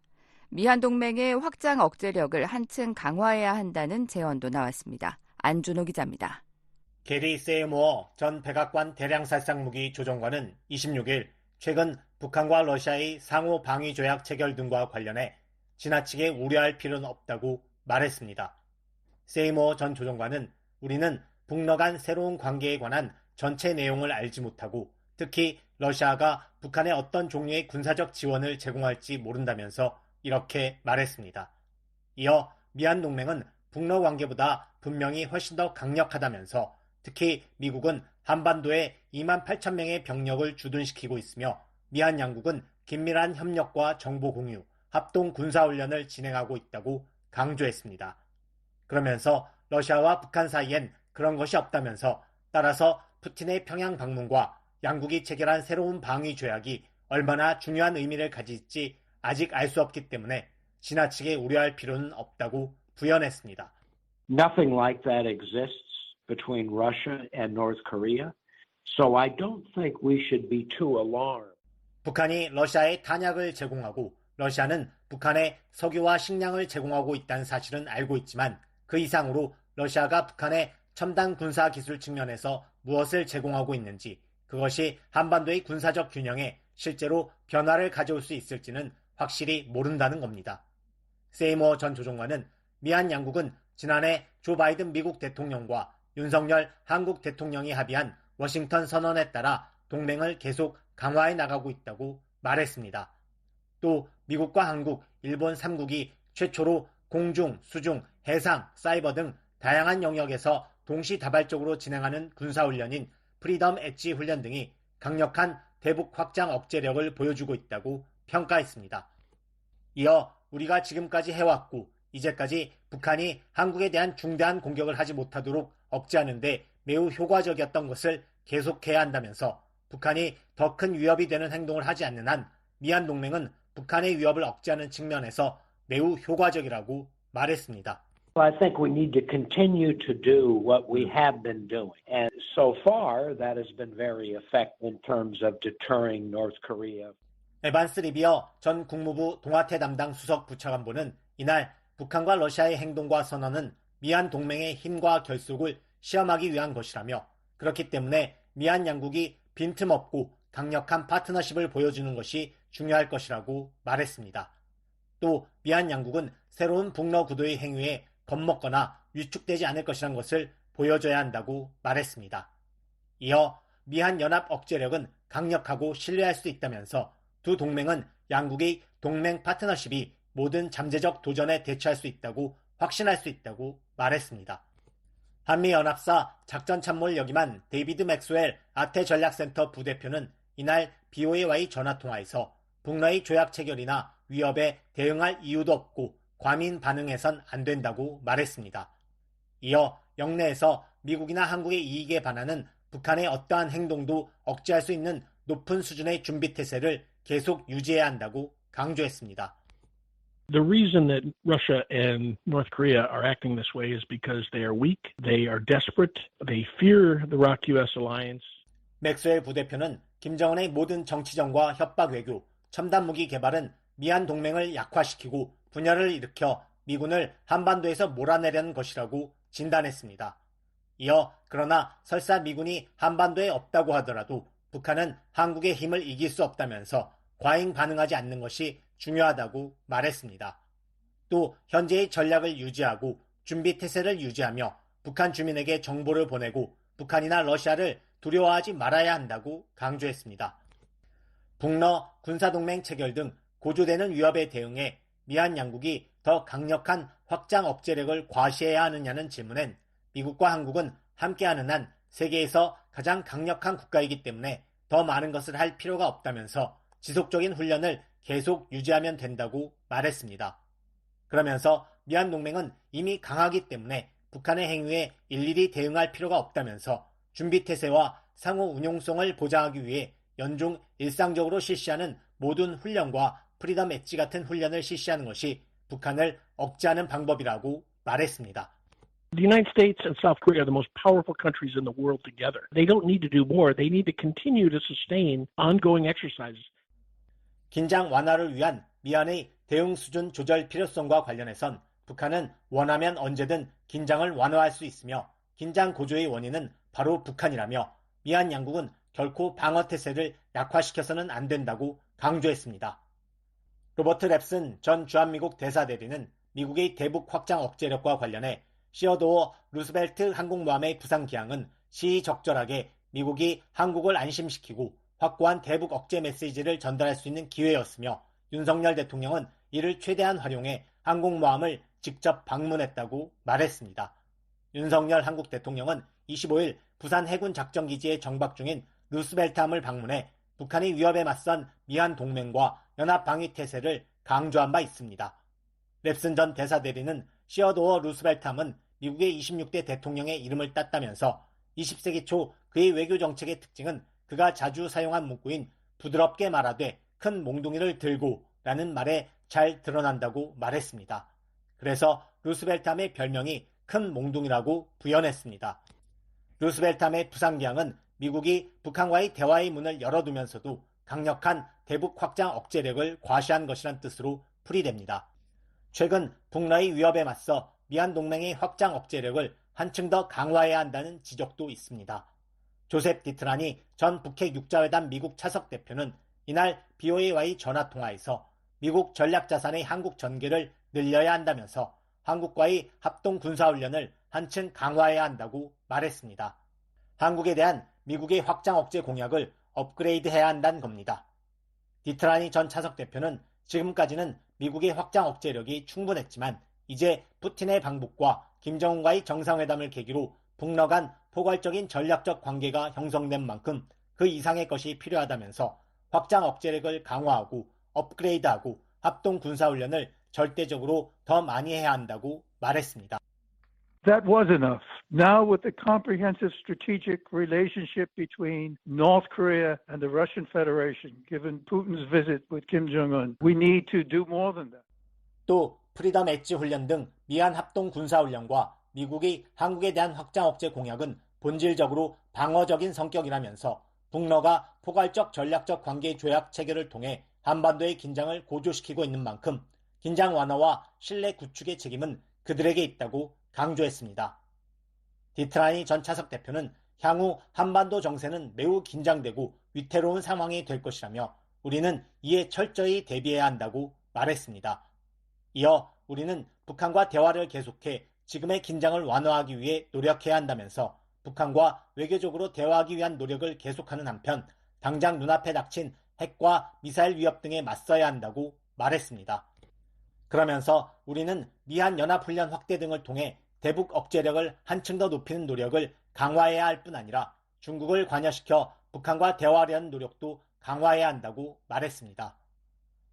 미한 동맹의 확장 억제력을 한층 강화해야 한다는 제언도 나왔습니다. 안준호 기자입니다. 게리 세이모어 전 백악관 대량살상무기 조정관은 26일 최근 북한과 러시아의 상호 방위조약 체결 등과 관련해 지나치게 우려할 필요는 없다고 말했습니다. 세이모어 전 조정관은 우리는 북러 간 새로운 관계에 관한 전체 내용을 알지 못하고 특히 러시아가 북한에 어떤 종류의 군사적 지원을 제공할지 모른다면서 이렇게 말했습니다. 이어 미한 동맹은 북러 관계보다 분명히 훨씬 더 강력하다면서 특히 미국은 한반도에 2만 8천 명의 병력을 주둔시키고 있으며 미한 양국은 긴밀한 협력과 정보 공유, 합동 군사훈련을 진행하고 있다고 강조했습니다. 그러면서 러시아와 북한 사이엔 그런 것이 없다면서 따라서 푸틴의 평양 방문과 양국이 체결한 새로운 방위 조약이 얼마나 중요한 의미를 가질지 아직 알 수 없기 때문에 지나치게 우려할 필요는 없다고 부연했습니다. Nothing like that exists between Russia and North Korea, so I don't think we should be too alarmed. 북한이 러시아에 탄약을 제공하고 러시아는 북한에 석유와 식량을 제공하고 있다는 사실은 알고 있지만 그 이상으로 러시아가 북한에 첨단 군사 기술 측면에서 무엇을 제공하고 있는지 그것이 한반도의 군사적 균형에 실제로 변화를 가져올 수 있을지는 확실히 모른다는 겁니다. 세이모어 전 조정관은 미한 양국은 지난해 조 바이든 미국 대통령과 윤석열 한국 대통령이 합의한 워싱턴 선언에 따라 동맹을 계속 강화해 나가고 있다고 말했습니다. 또 미국과 한국, 일본 3국이 최초로 공중, 수중, 해상, 사이버 등 다양한 영역에서 동시다발적으로 진행하는 군사훈련인 프리덤 엣지 훈련 등이 강력한 대북 확장 억제력을 보여주고 있다고 평가했습니다. 이어 우리가 지금까지 해왔고 이제까지 북한이 한국에 대한 중대한 공격을 하지 못하도록 억제하는 데 매우 효과적이었던 것을 계속해야 한다면서 북한이 더 큰 위협이 되는 행동을 하지 않는 한 미한 동맹은 북한의 위협을 억제하는 측면에서 매우 효과적이라고 말했습니다. I think we need to continue to do what we have been doing. And so far, that has been very effective in terms of deterring North Korea. 에반스 리비어 전 국무부 동아태 담당 수석 부차관보는 이날 북한과 러시아의 행동과 선언은 미한 동맹의 힘과 결속을 시험하기 위한 것이라며 그렇기 때문에 미한 양국이 빈틈없고 강력한 파트너십을 보여주는 것이 중요할 것이라고 말했습니다. 또 미한 양국은 새로운 북러 구도의 행위에 겁먹거나 위축되지 않을 것이란 것을 보여줘야 한다고 말했습니다. 이어 미한 연합 억제력은 강력하고 신뢰할 수 있다면서 두 동맹은 양국의 동맹 파트너십이 모든 잠재적 도전에 대처할 수 있다고 확신할 수 있다고 말했습니다. 한미연합사 작전참모를 역임한 데이비드 맥스웰 아태전략센터 부대표는 이날 BOA와의 전화통화에서 북러의 조약 체결이나 위협에 대응할 이유도 없고 과민 반응해선 안 된다고 말했습니다. 이어 영내에서 미국이나 한국의 이익에 반하는 북한의 어떠한 행동도 억제할 수 있는 높은 수준의 준비태세를 계속 유지해야 한다고 강조했습니다. The reason that Russia and North Korea are acting this way is because they are weak, they are desperate, they fear the ROK-US alliance. 맥스웰 부대표는 김정은의 모든 정치전과 협박 외교, 첨단 무기 개발은 미한 동맹을 약화시키고 분열을 일으켜 미군을 한반도에서 몰아내려는 것이라고 진단했습니다. 이어 그러나 설사 미군이 한반도에 없다고 하더라도 북한은 한국의 힘을 이길 수 없다면서 과잉 반응하지 않는 것이 중요하다고 말했습니다. 또 현재의 전략을 유지하고 준비태세를 유지하며 북한 주민에게 정보를 보내고 북한이나 러시아를 두려워하지 말아야 한다고 강조했습니다. 북러 군사동맹 체결 등 고조되는 위협에 대응해 미한 양국이 더 강력한 확장 억제력을 과시해야 하느냐는 질문엔 미국과 한국은 함께하는 한 세계에서 가장 강력한 국가이기 때문에 더 많은 것을 할 필요가 없다면서 지속적인 훈련을 계속 유지하면 된다고 말했습니다. 그러면서 미한 동맹은 이미 강하기 때문에 북한의 행위에 일일이 대응할 필요가 없다면서 준비태세와 상호 운용성을 보장하기 위해 연중 일상적으로 실시하는 모든 훈련과 프리덤 엣지 같은 훈련을 실시하는 것이 북한을 억제하는 방법이라고 말했습니다. The United States and South Korea are the most powerful countries in the world together. They don't need to do more. They need to continue to sustain ongoing exercises. 긴장 완화를 위한 미한의 대응 수준 조절 필요성과 관련해선 북한은 원하면 언제든 긴장을 완화할 수 있으며 긴장 고조의 원인은 바로 북한이라며 미한 양국은 결코 방어태세를 약화시켜서는 안 된다고 강조했습니다. 로버트 랩슨 전 주한미국 대사대리는 미국의 대북 확장 억제력과 관련해 시어도어 루스벨트 항공모함의 부상 기항은 시의적절하게 미국이 한국을 안심시키고 확고한 대북 억제 메시지를 전달할 수 있는 기회였으며 윤석열 대통령은 이를 최대한 활용해 항공모함을 직접 방문했다고 말했습니다. 윤석열 한국 대통령은 25일 부산 해군 작전기지에 정박 중인 루스벨트함을 방문해 북한의 위협에 맞선 미한 동맹과 연합방위태세를 강조한 바 있습니다. 랩슨 전 대사대리는 시어도어 루스벨트함은 미국의 26대 대통령의 이름을 땄다면서 20세기 초 그의 외교정책의 특징은 그가 자주 사용한 문구인 부드럽게 말하되 큰 몽둥이를 들고 라는 말에 잘 드러난다고 말했습니다. 그래서 루스벨트함의 별명이 큰 몽둥이라고 부연했습니다. 루스벨트함의 부상기항은 미국이 북한과의 대화의 문을 열어두면서도 강력한 대북 확장 억제력을 과시한 것이란 뜻으로 풀이됩니다. 최근 북러의 위협에 맞서 미한 동맹의 확장 억제력을 한층 더 강화해야 한다는 지적도 있습니다. 조셉 디트라니 전 북핵 육자회담 미국 차석 대표는 이날 BOA와의 전화통화에서 미국 전략자산의 한국 전개를 늘려야 한다면서 한국과의 합동 군사훈련을 한층 강화해야 한다고 말했습니다. 한국에 대한 미국의 확장 억제 공약을 업그레이드해야 한다는 겁니다. 디트라니 전 차석 대표는 지금까지는 미국의 확장 억제력이 충분했지만 이제 푸틴의 방북과 김정은과의 정상회담을 계기로 북러 간 포괄적인 전략적 관계가 형성된 만큼 그 이상의 것이 필요하다면서 확장 억제력을 강화하고 업그레이드하고 합동 군사훈련을 절대적으로 더 많이 해야 한다고 말했습니다. That was enough. Now with the comprehensive strategic relationship between North Korea and the Russian Federation, given Putin's visit with Kim Jong-un, we need to do more than that. 또 프리덤 엣지 훈련 등 미한 합동 군사훈련과 미국이 한국에 대한 확장 억제 공약은 본질적으로 방어적인 성격이라면서 북러가 포괄적 전략적 관계 조약 체결을 통해 한반도의 긴장을 고조시키고 있는 만큼 긴장 완화와 신뢰 구축의 책임은 그들에게 있다고 강조했습니다. 디트라니 전 차석 대표는 향후 한반도 정세는 매우 긴장되고 위태로운 상황이 될 것이라며 우리는 이에 철저히 대비해야 한다고 말했습니다. 이어 우리는 북한과 대화를 계속해 지금의 긴장을 완화하기 위해 노력해야 한다면서 북한과 외교적으로 대화하기 위한 노력을 계속하는 한편 당장 눈앞에 닥친 핵과 미사일 위협 등에 맞서야 한다고 말했습니다. 그러면서 우리는 미한 연합훈련 확대 등을 통해 대북 억제력을 한층 더 높이는 노력을 강화해야 할 뿐 아니라 중국을 관여시켜 북한과 대화하려는 노력도 강화해야 한다고 말했습니다.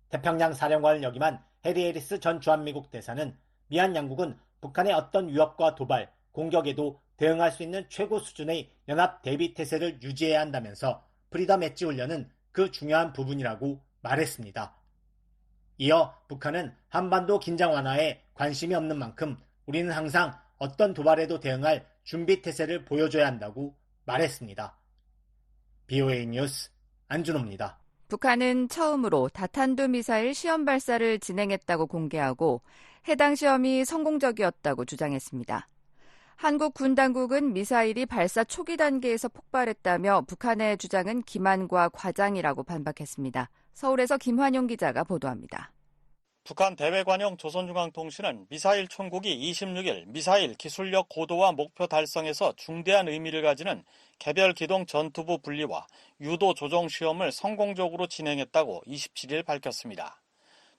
태평양 사령관을 역임한 해리 해리스 전 주한미국 대사는 미한 양국은 북한의 어떤 위협과 도발, 공격에도 대응할 수 있는 최고 수준의 연합 대비 태세를 유지해야 한다면서 프리덤 엣지 훈련은 그 중요한 부분이라고 말했습니다. 이어 북한은 한반도 긴장 완화에 관심이 없는 만큼 우리는 항상 어떤 도발에도 대응할 준비 태세를 보여줘야 한다고 말했습니다. BOA 뉴스 안준호입니다. 북한은 처음으로 다탄두 미사일 시험 발사를 진행했다고 공개하고 해당 시험이 성공적이었다고 주장했습니다. 한국 군 당국은 미사일이 발사 초기 단계에서 폭발했다며 북한의 주장은 기만과 과장이라고 반박했습니다. 서울에서 김환용 기자가 보도합니다. 북한 대외관용 조선중앙통신은 미사일 총국이 26일 미사일 기술력 고도와 목표 달성에서 중대한 의미를 가지는 개별 기동 전투부 분리와 유도 조종 시험을 성공적으로 진행했다고 27일 밝혔습니다.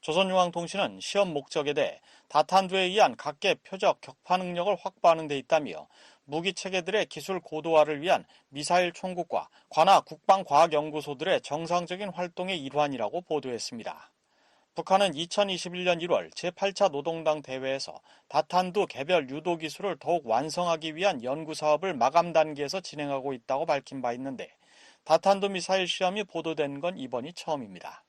조선중앙통신은 시험 목적에 대해 다탄두에 의한 각계 표적 격파 능력을 확보하는 데 있다며 무기 체계들의 기술 고도화를 위한 미사일 총국과 관하 국방과학연구소들의 정상적인 활동의 일환이라고 보도했습니다. 북한은 2021년 1월 제8차 노동당 대회에서 다탄두 개별 유도 기술을 더욱 완성하기 위한 연구 사업을 마감 단계에서 진행하고 있다고 밝힌 바 있는데 다탄두 미사일 시험이 보도된 건 이번이 처음입니다.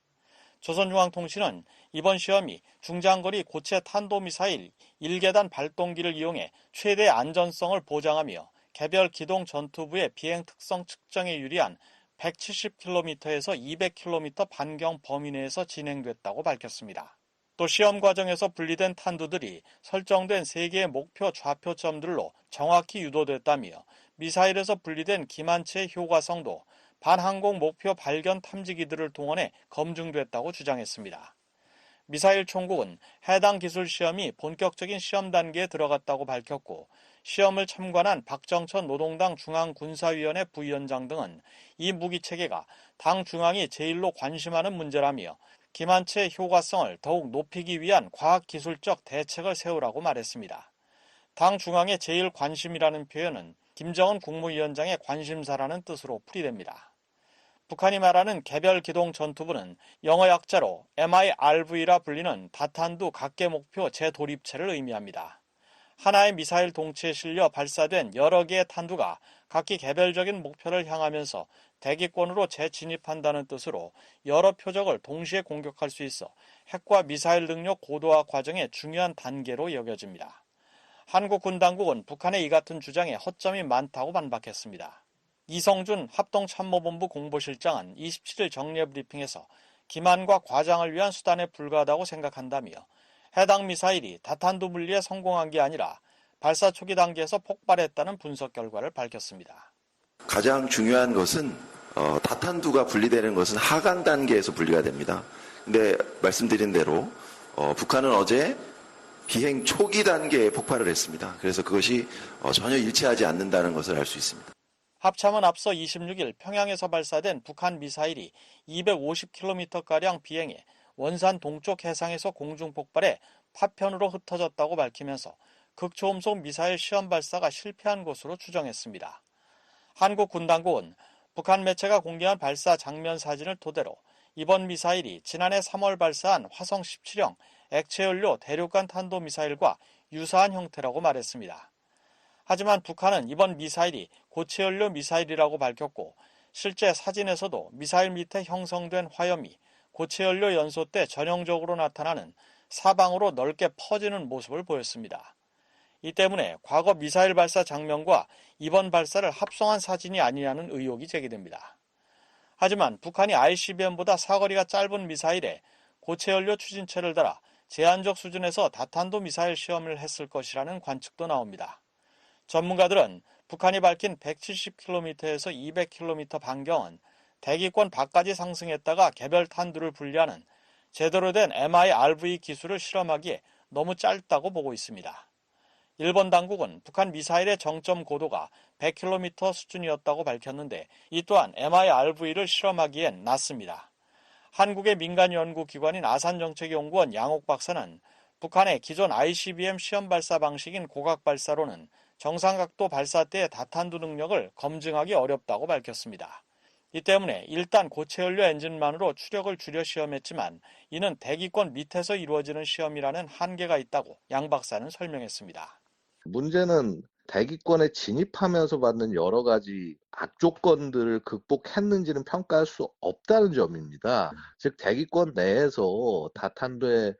조선중앙통신은 이번 시험이 중장거리 고체 탄도미사일 1계단 발동기를 이용해 최대 안전성을 보장하며 개별 기동 전투부의 비행 특성 측정에 유리한 170km에서 200km 반경 범위 내에서 진행됐다고 밝혔습니다. 또 시험 과정에서 분리된 탄두들이 설정된 3개의 목표 좌표점들로 정확히 유도됐다며 미사일에서 분리된 기만체의 효과성도 반항공 목표 발견 탐지기들을 동원해 검증됐다고 주장했습니다. 미사일 총국은 해당 기술 시험이 본격적인 시험 단계에 들어갔다고 밝혔고 시험을 참관한 박정천 노동당 중앙군사위원회 부위원장 등은 이 무기체계가 당 중앙이 제일로 관심하는 문제라며 기만체의 효과성을 더욱 높이기 위한 과학기술적 대책을 세우라고 말했습니다. 당 중앙의 제일 관심이라는 표현은 김정은 국무위원장의 관심사라는 뜻으로 풀이됩니다. 북한이 말하는 개별 기동 전투부는 영어 약자로 MIRV라 불리는 다탄두 각계 목표 재도립체를 의미합니다. 하나의 미사일 동체에 실려 발사된 여러 개의 탄두가 각기 개별적인 목표를 향하면서 대기권으로 재진입한다는 뜻으로 여러 표적을 동시에 공격할 수 있어 핵과 미사일 능력 고도화 과정의 중요한 단계로 여겨집니다. 한국 군 당국은 북한의 이 같은 주장에 허점이 많다고 반박했습니다. 이성준 합동참모본부 공보실장은 27일 정례 브리핑에서 기만과 과장을 위한 수단에 불과하다고 생각한다며 해당 미사일이 다탄두 분리에 성공한 게 아니라 발사 초기 단계에서 폭발했다는 분석 결과를 밝혔습니다. 가장 중요한 것은 다탄두가 분리되는 것은 하강 단계에서 분리가 됩니다. 근데 말씀드린 대로 북한은 어제 비행 초기 단계에 폭발을 했습니다. 그래서 그것이 전혀 일치하지 않는다는 것을 알 수 있습니다. 합참은 앞서 26일 평양에서 발사된 북한 미사일이 250km가량 비행해 원산 동쪽 해상에서 공중 폭발해 파편으로 흩어졌다고 밝히면서 극초음속 미사일 시험 발사가 실패한 것으로 추정했습니다. 한국 군 당국은 북한 매체가 공개한 발사 장면 사진을 토대로 이번 미사일이 지난해 3월 발사한 화성 17형 액체연료 대륙간 탄도미사일과 유사한 형태라고 말했습니다. 하지만 북한은 이번 미사일이 고체연료 미사일이라고 밝혔고 실제 사진에서도 미사일 밑에 형성된 화염이 고체연료 연소 때 전형적으로 나타나는 사방으로 넓게 퍼지는 모습을 보였습니다. 이 때문에 과거 미사일 발사 장면과 이번 발사를 합성한 사진이 아니냐는 의혹이 제기됩니다. 하지만 북한이 ICBM보다 사거리가 짧은 미사일에 고체연료 추진체를 달아 제한적 수준에서 다탄두 미사일 시험을 했을 것이라는 관측도 나옵니다. 전문가들은 북한이 밝힌 170km에서 200km 반경은 대기권 밖까지 상승했다가 개별 탄두를 분리하는 제대로 된 MIRV 기술을 실험하기에 너무 짧다고 보고 있습니다. 일본 당국은 북한 미사일의 정점 고도가 100km 수준이었다고 밝혔는데 이 또한 MIRV를 실험하기엔 낮습니다. 한국의 민간 연구기관인 아산정책연구원 양옥 박사는 북한의 기존 ICBM 시험 발사 방식인 고각 발사로는 정상각도 발사 때의 다탄두 능력을 검증하기 어렵다고 밝혔습니다. 이 때문에 일단 고체연료 엔진만으로 추력을 줄여 시험했지만 이는 대기권 밑에서 이루어지는 시험이라는 한계가 있다고 양 박사는 설명했습니다. 문제는 대기권에 진입하면서 받는 여러 가지 악조건들을 극복했는지는 평가할 수 없다는 점입니다. 즉 대기권 내에서 다탄두의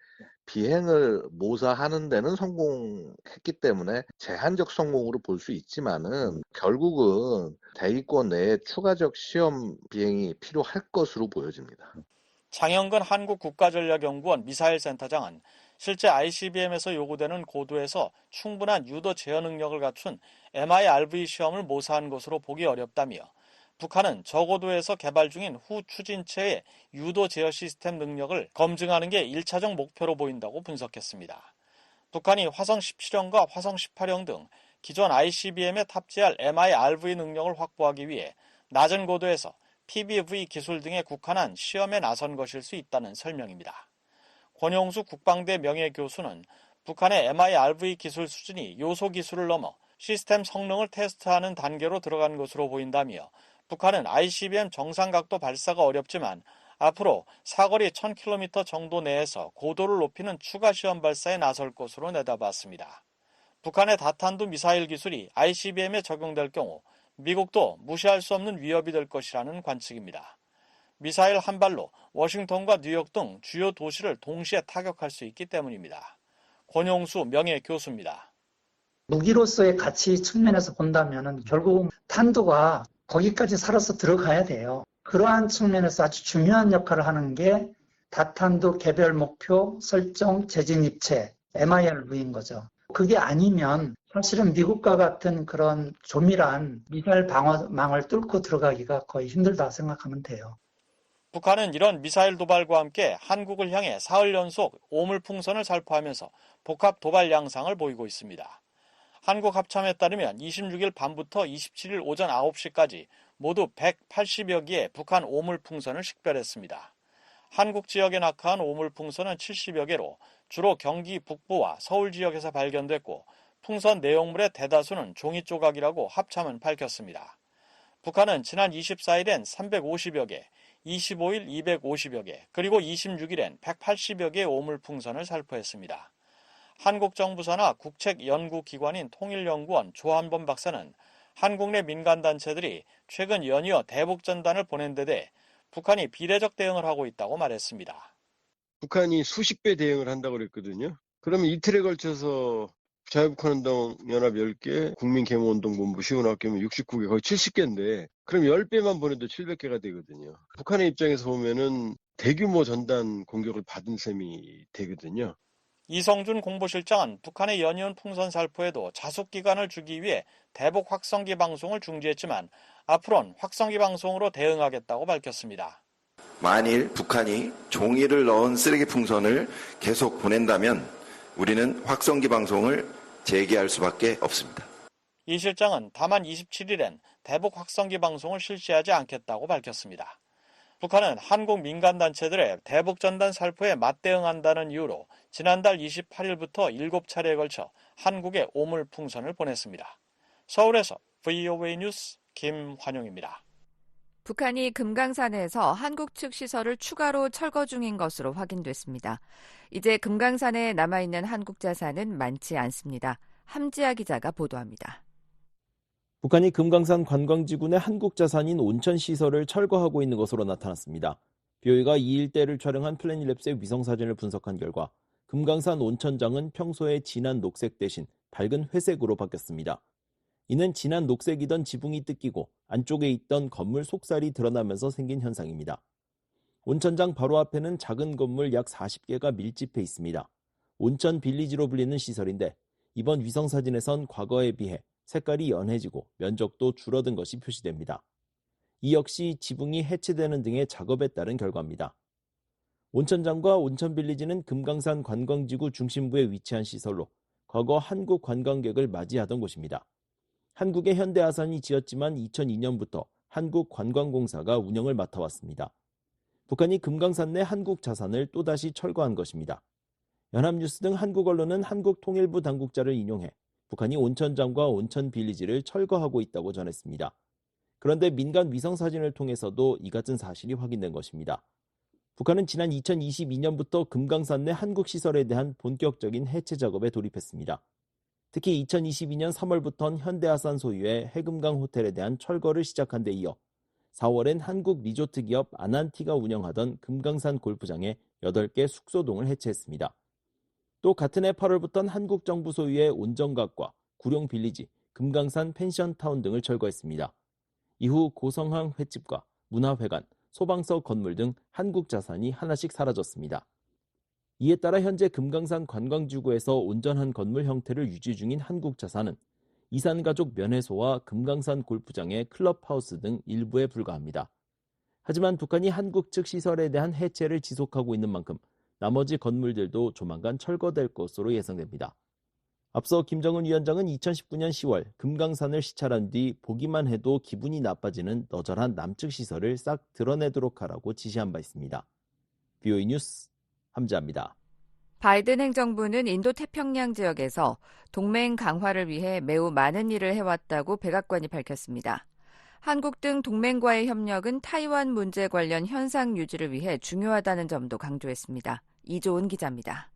비행을 모사하는 데는 성공했기 때문에 제한적 성공으로 볼 수 있지만은 결국은 대기권 내에 추가적 시험 비행이 필요할 것으로 보여집니다. 장영근 한국국가전략연구원 미사일센터장은 실제 ICBM에서 요구되는 고도에서 충분한 유도 제어 능력을 갖춘 MIRV 시험을 모사한 것으로 보기 어렵다며 북한은 저고도에서 개발 중인 후 추진체의 유도 제어 시스템 능력을 검증하는 게 1차적 목표로 보인다고 분석했습니다. 북한이 화성 17형과 화성 18형 등 기존 ICBM에 탑재할 MIRV 능력을 확보하기 위해 낮은 고도에서 PBV 기술 등에 국한한 시험에 나선 것일 수 있다는 설명입니다. 권용수 국방대 명예교수는 북한의 MIRV 기술 수준이 요소 기술을 넘어 시스템 성능을 테스트하는 단계로 들어간 것으로 보인다며 북한은 ICBM 정상각도 발사가 어렵지만 앞으로 사거리 1000km 정도 내에서 고도를 높이는 추가 시험 발사에 나설 것으로 내다봤습니다. 북한의 다탄두 미사일 기술이 ICBM에 적용될 경우 미국도 무시할 수 없는 위협이 될 것이라는 관측입니다. 미사일 한 발로 워싱턴과 뉴욕 등 주요 도시를 동시에 타격할 수 있기 때문입니다. 권용수 명예교수입니다. 무기로서의 가치 측면에서 본다면 결국 탄두가 거기까지 살아서 들어가야 돼요. 그러한 측면에서 아주 중요한 역할을 하는 게 다탄두 개별 목표 설정 재진 입체 MIRV인 거죠. 그게 아니면 사실은 미국과 같은 그런 조밀한 미사일 방어망을 뚫고 들어가기가 거의 힘들다 생각하면 돼요. 북한은 이런 미사일 도발과 함께 한국을 향해 사흘 연속 오물풍선을 살포하면서 복합 도발 양상을 보이고 있습니다. 한국 합참에 따르면 26일 밤부터 27일 오전 9시까지 모두 180여 기의 북한 오물풍선을 식별했습니다. 한국 지역에 낙하한 오물풍선은 70여 개로 주로 경기 북부와 서울 지역에서 발견됐고 풍선 내용물의 대다수는 종이 조각이라고 합참은 밝혔습니다. 북한은 지난 24일엔 350여 개, 25일 250여 개, 그리고 26일엔 180여 개의 오물풍선을 살포했습니다. 한국 정부사나 국책연구기관인 통일연구원 조한범 박사는 한국 내 민간단체들이 최근 연이어 대북전단을 보낸 데 대해 북한이 비례적 대응을 하고 있다고 말했습니다. 북한이 수십 배 대응을 한다고 그랬거든요. 그러면 이틀에 걸쳐서 자유북한운동 연합 10개, 국민개모운동본부 시원학교면 69개, 거의 70개인데 그럼 10배만 보내도 700개가 되거든요. 북한의 입장에서 보면은 대규모 전단 공격을 받은 셈이 되거든요. 이성준 공보실장은 북한의 연이은 풍선 살포에도 자숙기간을 주기 위해 대북 확성기 방송을 중지했지만 앞으로는 확성기 방송으로 대응하겠다고 밝혔습니다. 만일 북한이 종이를 넣은 쓰레기 풍선을 계속 보낸다면 우리는 확성기 방송을 재개할 수밖에 없습니다. 이 실장은 다만 27일엔 대북 확성기 방송을 실시하지 않겠다고 밝혔습니다. 북한은 한국 민간단체들의 대북전단 살포에 맞대응한다는 이유로 지난달 28일부터 7차례에 걸쳐 한국에 오물풍선을 보냈습니다. 서울에서 VOA 뉴스 김환용입니다. 북한이 금강산에서 한국 측 시설을 추가로 철거 중인 것으로 확인됐습니다. 이제 금강산에 남아있는 한국 자산은 많지 않습니다. 함지아 기자가 보도합니다. 북한이 금강산 관광지구 내 한국 자산인 온천시설을 철거하고 있는 것으로 나타났습니다. BOE가 이 일대를 촬영한 플래닛랩스의 위성사진을 분석한 결과 금강산 온천장은 평소의 진한 녹색 대신 밝은 회색으로 바뀌었습니다. 이는 진한 녹색이던 지붕이 뜯기고 안쪽에 있던 건물 속살이 드러나면서 생긴 현상입니다. 온천장 바로 앞에는 작은 건물 약 40개가 밀집해 있습니다. 온천 빌리지로 불리는 시설인데 이번 위성사진에선 과거에 비해 색깔이 연해지고 면적도 줄어든 것이 표시됩니다. 이 역시 지붕이 해체되는 등의 작업에 따른 결과입니다. 온천장과 온천빌리지는 금강산 관광지구 중심부에 위치한 시설로 과거 한국 관광객을 맞이하던 곳입니다. 한국의 현대아산이 지었지만 2002년부터 한국관광공사가 운영을 맡아왔습니다. 북한이 금강산 내 한국 자산을 또다시 철거한 것입니다. 연합뉴스 등 한국 언론은 한국통일부 당국자를 인용해 북한이 온천장과 온천빌리지를 철거하고 있다고 전했습니다. 그런데 민간 위성사진을 통해서도 이 같은 사실이 확인된 것입니다. 북한은 지난 2022년부터 금강산 내 한국 시설에 대한 본격적인 해체 작업에 돌입했습니다. 특히 2022년 3월부터는 현대아산 소유의 해금강 호텔에 대한 철거를 시작한 데 이어 4월엔 한국 리조트 기업 아난티가 운영하던 금강산 골프장에 8개 숙소동을 해체했습니다. 또 같은 해 8월부터는 한국 정부 소유의 온정각과 구룡 빌리지, 금강산 펜션타운 등을 철거했습니다. 이후 고성항 횟집과 문화회관, 소방서 건물 등 한국 자산이 하나씩 사라졌습니다. 이에 따라 현재 금강산 관광지구에서 온전한 건물 형태를 유지 중인 한국 자산은 이산가족 면회소와 금강산 골프장의 클럽하우스 등 일부에 불과합니다. 하지만 북한이 한국 측 시설에 대한 해체를 지속하고 있는 만큼 나머지 건물들도 조만간 철거될 것으로 예상됩니다. 앞서 김정은 위원장은 2019년 10월 금강산을 시찰한 뒤 보기만 해도 기분이 나빠지는 너절한 남측 시설을 싹 드러내도록 하라고 지시한 바 있습니다. BOE 뉴스 함지아입니다. 바이든 행정부는 인도 태평양 지역에서 동맹 강화를 위해 매우 많은 일을 해왔다고 백악관이 밝혔습니다. 한국 등 동맹과의 협력은 타이완 문제 관련 현상 유지를 위해 중요하다는 점도 강조했습니다. 이조은 기자입니다.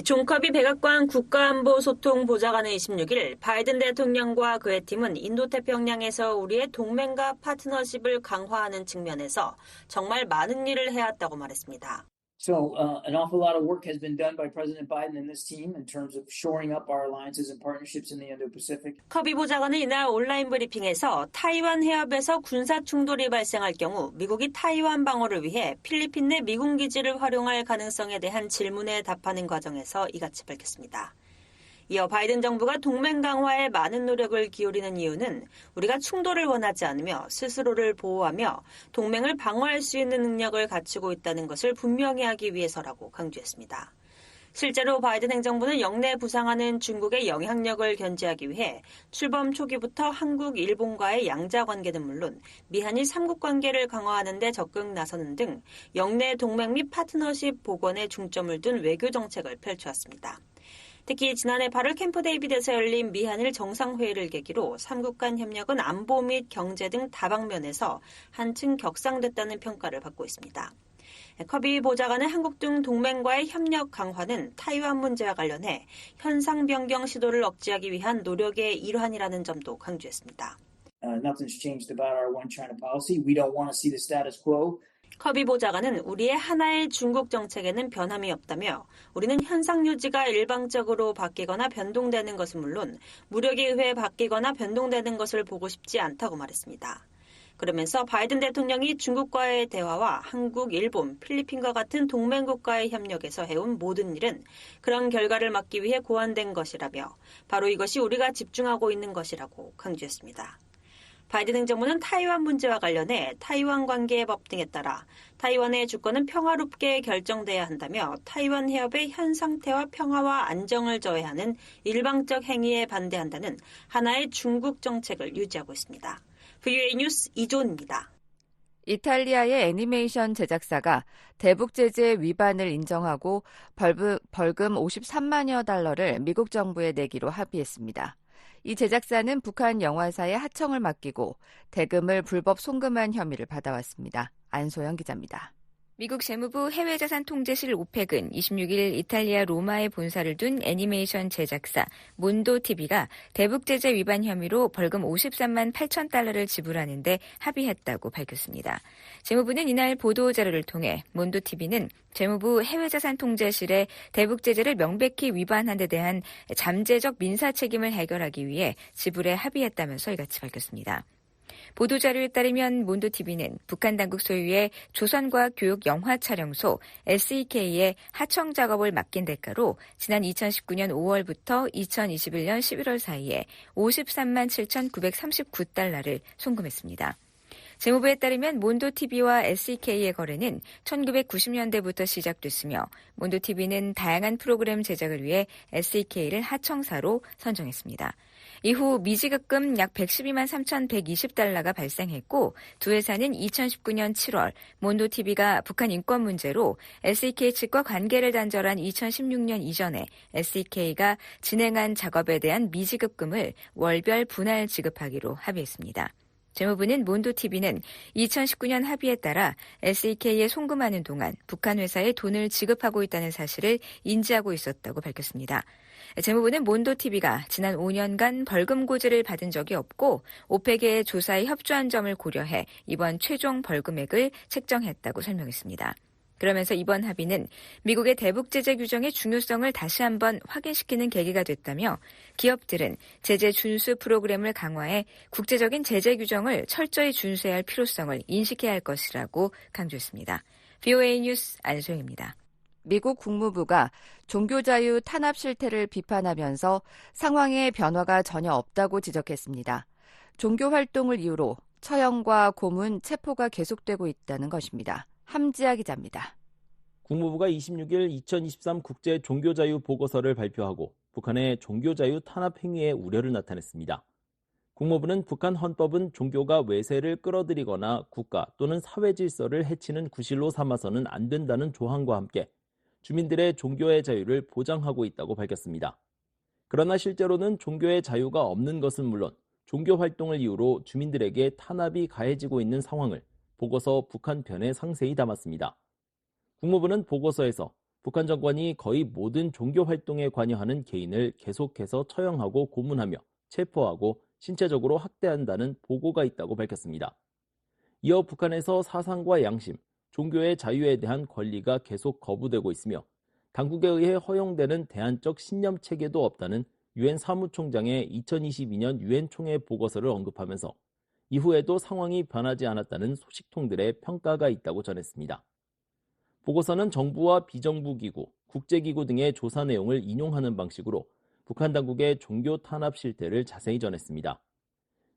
존 커비 백악관 국가안보소통보좌관은 26일 바이든 대통령과 그의 팀은 인도태평양에서 우리의 동맹과 파트너십을 강화하는 측면에서 정말 많은 일을 해왔다고 말했습니다. So an awful lot of work has been done by President Biden and this team in terms of shoring up our alliances and partnerships in the Indo-Pacific. 커비 보좌관은 이날 온라인 브리핑에서 타이완 해협에서 군사 충돌이 발생할 경우 미국이 타이완 방어를 위해 필리핀 내 미군 기지를 활용할 가능성에 대한 질문에 답하는 과정에서 이같이 밝혔습니다. 이어 바이든 정부가 동맹 강화에 많은 노력을 기울이는 이유는 우리가 충돌을 원하지 않으며 스스로를 보호하며 동맹을 방어할 수 있는 능력을 갖추고 있다는 것을 분명히 하기 위해서라고 강조했습니다. 실제로 바이든 행정부는 영내 부상하는 중국의 영향력을 견제하기 위해 출범 초기부터 한국, 일본과의 양자 관계는 물론 미한일 3국 관계를 강화하는 데 적극 나서는 등 영내 동맹 및 파트너십 복원에 중점을 둔 외교 정책을 펼쳐왔습니다. 특히 지난해 8월 캠프 데이비드에서 열린 미한일 정상회의를 계기로 3국 간 협력은 안보 및 경제 등 다방면에서 한층 격상됐다는 평가를 받고 있습니다. 커비 보좌관은 한국 등 동맹과의 협력 강화는 타이완 문제와 관련해 현상 변경 시도를 억제하기 위한 노력의 일환이라는 점도 강조했습니다. Nothing's changed about our one China policy. We don't want to see the status quo. 커비 보좌관은 우리의 하나의 중국 정책에는 변함이 없다며 우리는 현상 유지가 일방적으로 바뀌거나 변동되는 것은 물론 무력에 의해 바뀌거나 변동되는 것을 보고 싶지 않다고 말했습니다. 그러면서 바이든 대통령이 중국과의 대화와 한국, 일본, 필리핀과 같은 동맹국과의 협력에서 해온 모든 일은 그런 결과를 막기 위해 고안된 것이라며 바로 이것이 우리가 집중하고 있는 것이라고 강조했습니다. 바이든 행정부는 타이완 문제와 관련해 타이완 관계의 법 등에 따라 타이완의 주권은 평화롭게 결정돼야 한다며 타이완 해협의 현 상태와 평화와 안정을 저해하는 일방적 행위에 반대한다는 하나의 중국 정책을 유지하고 있습니다. VOA 뉴스 이조은입니다. 이탈리아의 애니메이션 제작사가 대북 제재 위반을 인정하고 벌금 53만여 달러를 미국 정부에 내기로 합의했습니다. 이 제작사는 북한 영화사에 하청을 맡기고 대금을 불법 송금한 혐의를 받아왔습니다. 안소영 기자입니다. 미국 재무부 해외자산통제실 오펙은 26일 이탈리아 로마에 본사를 둔 애니메이션 제작사 몬도TV가 대북제재 위반 혐의로 벌금 53만 8천 달러를 지불하는데 합의했다고 밝혔습니다. 재무부는 이날 보도자료를 통해 몬도TV는 재무부 해외자산통제실의 대북제재를 명백히 위반한 데 대한 잠재적 민사 책임을 해결하기 위해 지불에 합의했다면서 이같이 밝혔습니다. 보도자료에 따르면 몬도TV는 북한 당국 소유의 조선과학 교육 영화 촬영소 SEK의 하청 작업을 맡긴 대가로 지난 2019년 5월부터 2021년 11월 사이에 53만 7,939달러를 송금했습니다. 재무부에 따르면 몬도TV와 SEK의 거래는 1990년대부터 시작됐으며 몬도TV는 다양한 프로그램 제작을 위해 SEK를 하청사로 선정했습니다. 이후 미지급금 약 112만 3,120달러가 발생했고 두 회사는 2019년 7월 몬도TV가 북한 인권 문제로 SEK 측과 관계를 단절한 2016년 이전에 SEK가 진행한 작업에 대한 미지급금을 월별 분할 지급하기로 합의했습니다. 재무부는 몬도TV는 2019년 합의에 따라 SEK에 송금하는 동안 북한 회사에 돈을 지급하고 있다는 사실을 인지하고 있었다고 밝혔습니다. 재무부는 몬도TV가 지난 5년간 벌금 고지를 받은 적이 없고 오펙의 조사에 협조한 점을 고려해 이번 최종 벌금액을 책정했다고 설명했습니다. 그러면서 이번 합의는 미국의 대북 제재 규정의 중요성을 다시 한번 확인시키는 계기가 됐다며 기업들은 제재 준수 프로그램을 강화해 국제적인 제재 규정을 철저히 준수해야 할 필요성을 인식해야 할 것이라고 강조했습니다. VOA 뉴스 안소영입니다. 미국 국무부가 종교자유 탄압 실태를 비판하면서 상황의 변화가 전혀 없다고 지적했습니다. 종교 활동을 이유로 처형과 고문, 체포가 계속되고 있다는 것입니다. 함지아 기자입니다. 국무부가 26일 2023 국제 종교자유 보고서를 발표하고 북한의 종교자유 탄압 행위의 우려를 나타냈습니다. 국무부는 북한 헌법은 종교가 외세를 끌어들이거나 국가 또는 사회 질서를 해치는 구실로 삼아서는 안 된다는 조항과 함께 주민들의 종교의 자유를 보장하고 있다고 밝혔습니다. 그러나 실제로는 종교의 자유가 없는 것은 물론 종교 활동을 이유로 주민들에게 탄압이 가해지고 있는 상황을 보고서 북한 편에 상세히 담았습니다. 국무부는 보고서에서 북한 정권이 거의 모든 종교 활동에 관여하는 개인을 계속해서 처형하고 고문하며 체포하고 신체적으로 학대한다는 보고가 있다고 밝혔습니다. 이어 북한에서 사상과 양심, 종교의 자유에 대한 권리가 계속 거부되고 있으며 당국에 의해 허용되는 대안적 신념 체계도 없다는 유엔 사무총장의 2022년 유엔 총회 보고서를 언급하면서 이후에도 상황이 변하지 않았다는 소식통들의 평가가 있다고 전했습니다. 보고서는 정부와 비정부 기구, 국제기구 등의 조사 내용을 인용하는 방식으로 북한 당국의 종교 탄압 실태를 자세히 전했습니다.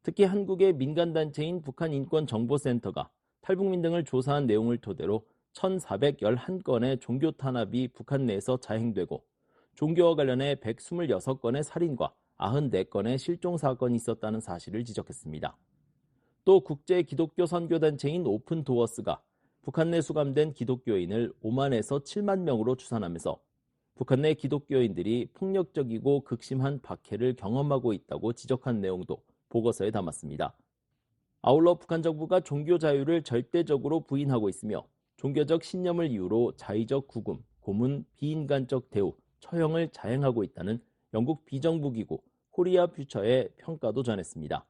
특히 한국의 민간단체인 북한인권정보센터가 탈북민 등을 조사한 내용을 토대로 1,411건의 종교 탄압이 북한 내에서 자행되고 종교와 관련해 126건의 살인과 94건의 실종 사건이 있었다는 사실을 지적했습니다. 또 국제 기독교 선교단체인 오픈도어스가 북한 내 수감된 기독교인을 5만에서 7만 명으로 추산하면서 북한 내 기독교인들이 폭력적이고 극심한 박해를 경험하고 있다고 지적한 내용도 보고서에 담았습니다. 아울러 북한 정부가 종교 자유를 절대적으로 부인하고 있으며 종교적 신념을 이유로 자의적 구금, 고문, 비인간적 대우, 처형을 자행하고 있다는 영국 비정부 기구 코리아 퓨처의 평가도 전했습니다.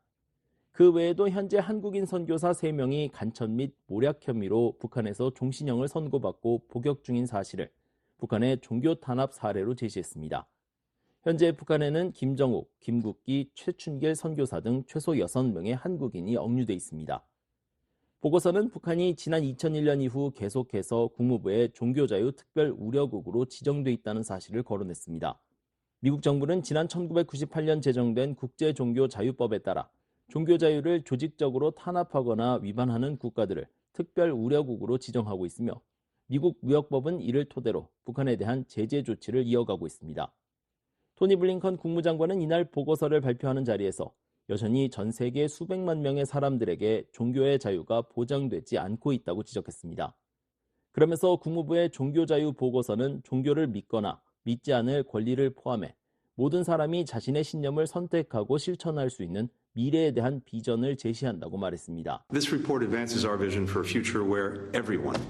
그 외에도 현재 한국인 선교사 3명이 간첩 및 모략 혐의로 북한에서 종신형을 선고받고 복역 중인 사실을 북한의 종교 탄압 사례로 제시했습니다. 현재 북한에는 김정욱, 김국기, 최춘길 선교사 등 최소 6명의 한국인이 억류돼 있습니다. 보고서는 북한이 지난 2001년 이후 계속해서 국무부의 종교자유 특별 우려국으로 지정돼 있다는 사실을 거론했습니다. 미국 정부는 지난 1998년 제정된 국제종교자유법에 따라 종교자유를 조직적으로 탄압하거나 위반하는 국가들을 특별 우려국으로 지정하고 있으며 미국 무역법은 이를 토대로 북한에 대한 제재 조치를 이어가고 있습니다. 토니 블링컨 국무장관은 이날 보고서를 발표하는 자리에서 여전히 전 세계 수백만 명의 사람들에게 종교의 자유가 보장되지 않고 있다고 지적했습니다. 그러면서 국무부의 종교자유 보고서는 종교를 믿거나 믿지 않을 권리를 포함해 모든 사람이 자신의 신념을 선택하고 실천할 수 있는 미래에 대한 비전을 제시한다고 말했습니다. This report advances our vision for a future where everyone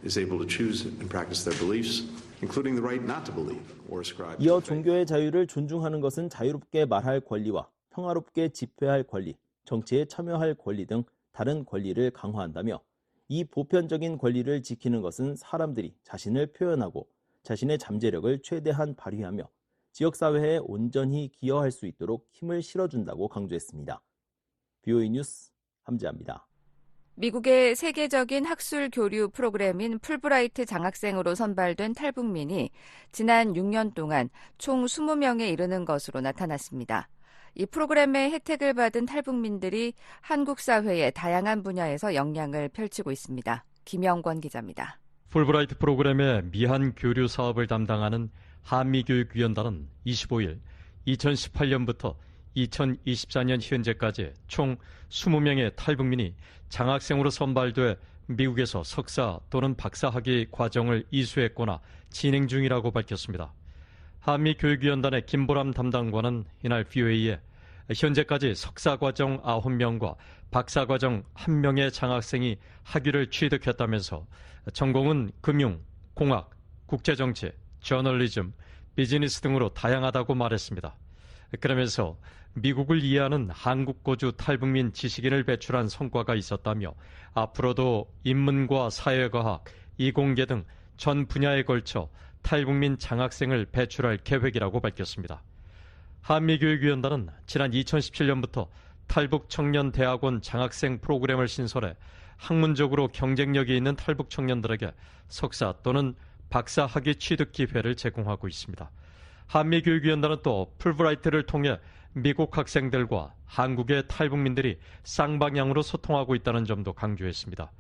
is able to choose and practice their beliefs, including the right not to believe or ascribe. 이어 종교의 자유를 존중하는 것은 자유롭게 말할 권리와 평화롭게 집회할 권리, 정치에 참여할 권리 등 다른 권리를 강화한다며 이 보편적인 권리를 지키는 것은 사람들이 자신을 표현하고 자신의 잠재력을 최대한 발휘하며 지역사회에 온전히 기여할 수 있도록 힘을 실어준다고 강조했습니다. VOA 뉴스 함지아입니다. 미국의 세계적인 학술 교류 프로그램인 풀브라이트 장학생으로 선발된 탈북민이 지난 6년 동안 총 20명에 이르는 것으로 나타났습니다. 이 프로그램의 혜택을 받은 탈북민들이 한국 사회의 다양한 분야에서 역량을 펼치고 있습니다. 김영권 기자입니다. 풀브라이트 프로그램의 미한 교류 사업을 담당하는 한미교육위원단은 25일 2018년부터 2024년 현재까지 총 20명의 탈북민이 장학생으로 선발돼 미국에서 석사 또는 박사학위 과정을 이수했거나 진행 중이라고 밝혔습니다. 한미교육위원단의 김보람 담당관은 이날 VOA에 현재까지 석사과정 9명과 박사과정 1명의 장학생이 학위를 취득했다면서 전공은 금융, 공학, 국제정치, 저널리즘, 비즈니스 등으로 다양하다고 말했습니다. 그러면서 미국을 이해하는 한국 거주 탈북민 지식인을 배출한 성과가 있었다며 앞으로도 인문과 사회과학, 이공계 등 전 분야에 걸쳐 탈북민 장학생을 배출할 계획이라고 밝혔습니다. 한미교육위원단은 지난 2017년부터 탈북 청년 대학원 장학생 프로그램을 신설해 학문적으로 경쟁력이 있는 탈북 청년들에게 석사 또는 박사 학위 취득 기회를 제공하고 있습니다. 한미교육위원단은 또 풀브라이트를 통해 미국 학생들과 한국의 탈북민들이 쌍방향으로 소통하고 있다는 점도 강조했습니다.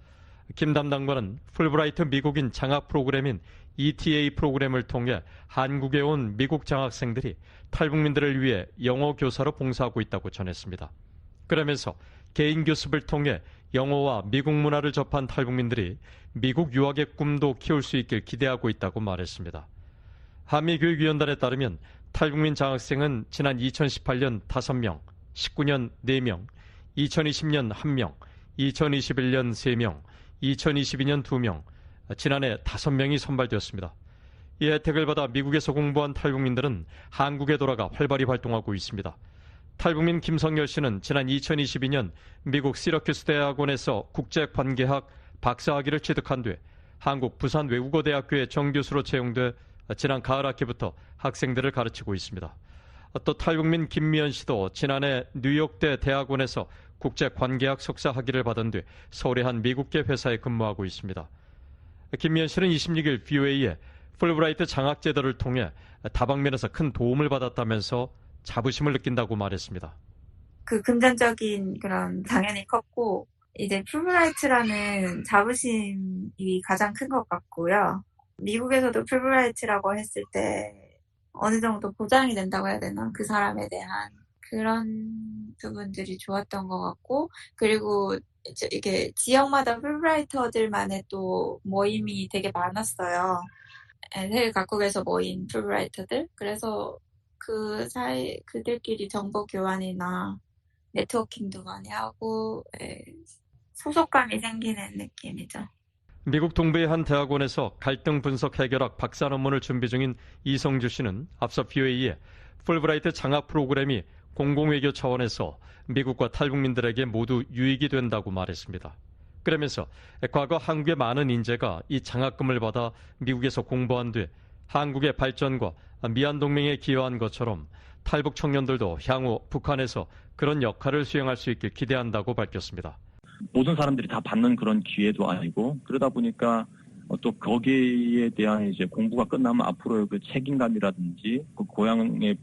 김 담당관은 풀브라이트 미국인 장학 프로그램인 ETA 프로그램을 통해 한국에 온 미국 장학생들이 탈북민들을 위해 영어 교사로 봉사하고 있다고 전했습니다. 그러면서 개인 교습을 통해 영어와 미국 문화를 접한 탈북민들이 미국 유학의 꿈도 키울 수 있길 기대하고 있다고 말했습니다. 한미교육위원단에 따르면 탈북민 장학생은 지난 2018년 5명, 19년 4명, 2020년 1명, 2021년 3명, 2022년 2명, 지난해 5명이 선발되었습니다. 이 혜택을 받아 미국에서 공부한 탈북민들은 한국에 돌아가 활발히 활동하고 있습니다. 탈북민 김성열 씨는 지난 2022년 미국 시러큐스 대학원에서 국제관계학 박사학위를 취득한 뒤 한국 부산외국어대학교의 정교수로 채용돼 지난 가을 학기부터 학생들을 가르치고 있습니다. 또 탈북민 김미연 씨도 지난해 뉴욕대 대학원에서 국제관계학 석사 학위를 받은 뒤 서울의 한 미국계 회사에 근무하고 있습니다. 김미연 씨는 26일 VOA에 풀브라이트 장학 제도를 통해 다방면에서 큰 도움을 받았다면서 자부심을 느낀다고 말했습니다. 그 금전적인 그런 당연히 컸고 이제 풀브라이트라는 자부심이 가장 큰 것 같고요. 미국에서도 풀브라이트라고 했을 때 어느 정도 보장이 된다고 해야 되나? 그 사람에 대한 그런 부분들이 좋았던 것 같고, 그리고 이게 지역마다 풀브라이터들만의 또 모임이 되게 많았어요. 세계 각국에서 모인 풀브라이터들. 그래서 그 사이 그들끼리 정보 교환이나 네트워킹도 많이 하고 소속감이 생기는 느낌이죠. 미국 동부의 한 대학원에서 갈등 분석 해결학 박사 논문을 준비 중인 이성주 씨는 앞서 VOA에 풀브라이트 장학 프로그램이 공공외교 차원에서 미국과 탈북민들에게 모두 유익이 된다고 말했습니다. 그러면서 과거 한국의 많은 인재가 이 장학금을 받아 미국에서 공부한 뒤 한국의 발전과 미한동맹에 기여한 것처럼 탈북 청년들도 향후 북한에서 그런 역할을 수행할 수 있길 기대한다고 밝혔습니다. 모든 사람들이 다 받는 그런 기회도 아니고 그러다 보니까 또 거기에 대한 이제 공부가 끝나면 앞으로 그 책임감이라든지 그 고향에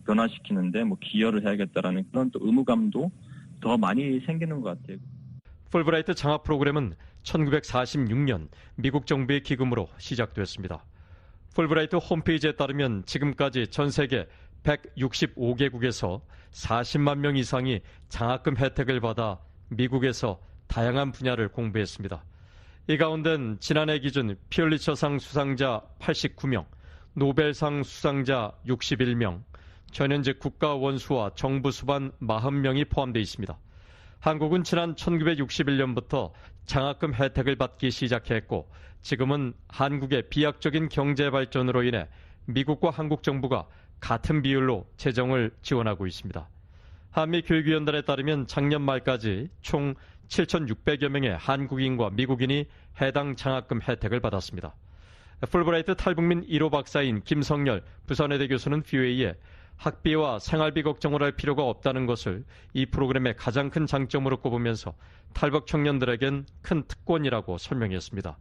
변화시키는데 뭐 기여를 해야겠다라는 그런 또 의무감도 더 많이 생기는 것 같아요. 풀브라이트 장학 프로그램은 1946년 미국 정부의 기금으로 시작됐습니다. 풀브라이트 홈페이지에 따르면 지금까지 전 세계 165개국에서 40만 명 이상이 장학금 혜택을 받아 미국에서 다양한 분야를 공부했습니다. 이 가운데는 지난해 기준 피얼리처상 수상자 89명, 노벨상 수상자 61명, 전현직 국가 원수와 정부 수반 40명이 포함되어 있습니다. 한국은 지난 1961년부터 장학금 혜택을 받기 시작했고 지금은 한국의 비약적인 경제 발전으로 인해 미국과 한국 정부가 같은 비율로 재정을 지원하고 있습니다. 한미교육위원단에 따르면 작년 말까지 총 7,600여 명의 한국인과 미국인이 해당 장학금 혜택을 받았습니다. 풀브라이트 탈북민 1호 박사인 김성열 부산외대 교수는 VOA에 학비와 생활비 걱정을 할 필요가 없다는 것을 이 프로그램의 가장 큰 장점으로 꼽으면서 탈북 청년들에겐 큰 특권이라고 설명했습니다.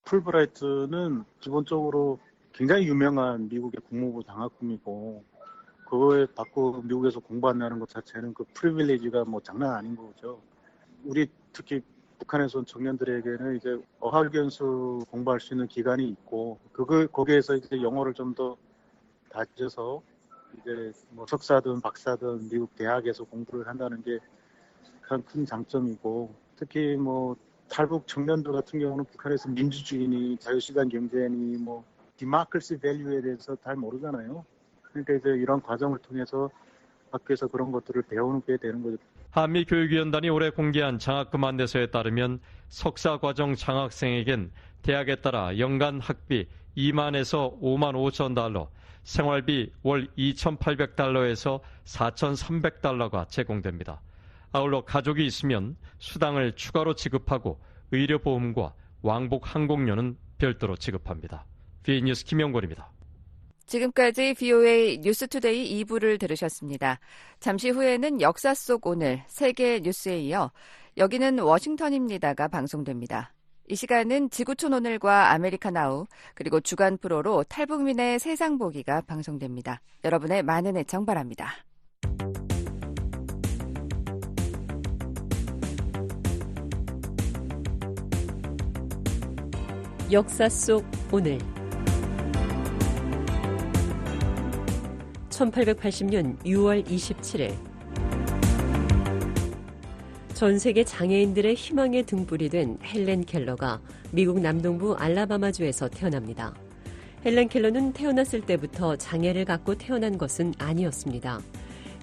풀브라이트는 기본적으로 굉장히 유명한 미국의 국무부 장학금이고 그거에 받고 미국에서 공부한다는 것 자체는 그 프리빌리지가 뭐 장난 아닌 거죠. 우리 특히 북한에서 온 청년들에게는 이제 어학연수 공부할 수 있는 기간이 있고 거기에서 이제 영어를 좀 더 다져서 이제 뭐 석사든 박사든 미국 대학에서 공부를 한다는 게 가장 큰 장점이고 특히 뭐 탈북 청년들 같은 경우는 북한에서 민주주의니 자유시장 경제니 뭐 디마크리시 밸류에 대해서 잘 모르잖아요. 그러니까 이제 이런 과정을 통해서 밖에서 그런 것들을 배우게 되는 거죠. 한미교육위원단이 올해 공개한 장학금 안내서에 따르면 석사과정 장학생에겐 대학에 따라 연간 학비 2만에서 5만 5천 달러, 생활비 월 2,800달러에서 4,300달러가 제공됩니다. 아울러 가족이 있으면 수당을 추가로 지급하고 의료보험과 왕복 항공료는 별도로 지급합니다. VN뉴스 김영권입니다. 지금까지 VOA 뉴스투데이 2부를 들으셨습니다. 잠시 후에는 역사 속 오늘 세계 뉴스에 이어 여기는 워싱턴입니다가 방송됩니다. 이 시간은 지구촌 오늘과 아메리카나우 그리고 주간 프로로 탈북민의 세상 보기가 방송됩니다. 여러분의 많은 애청 바랍니다. 역사 속 오늘 1880년 6월 27일 전 세계 장애인들의 희망의 등불이 된 헬렌 켈러가 미국 남동부 알라바마주에서 태어납니다. 헬렌 켈러는 태어났을 때부터 장애를 갖고 태어난 것은 아니었습니다.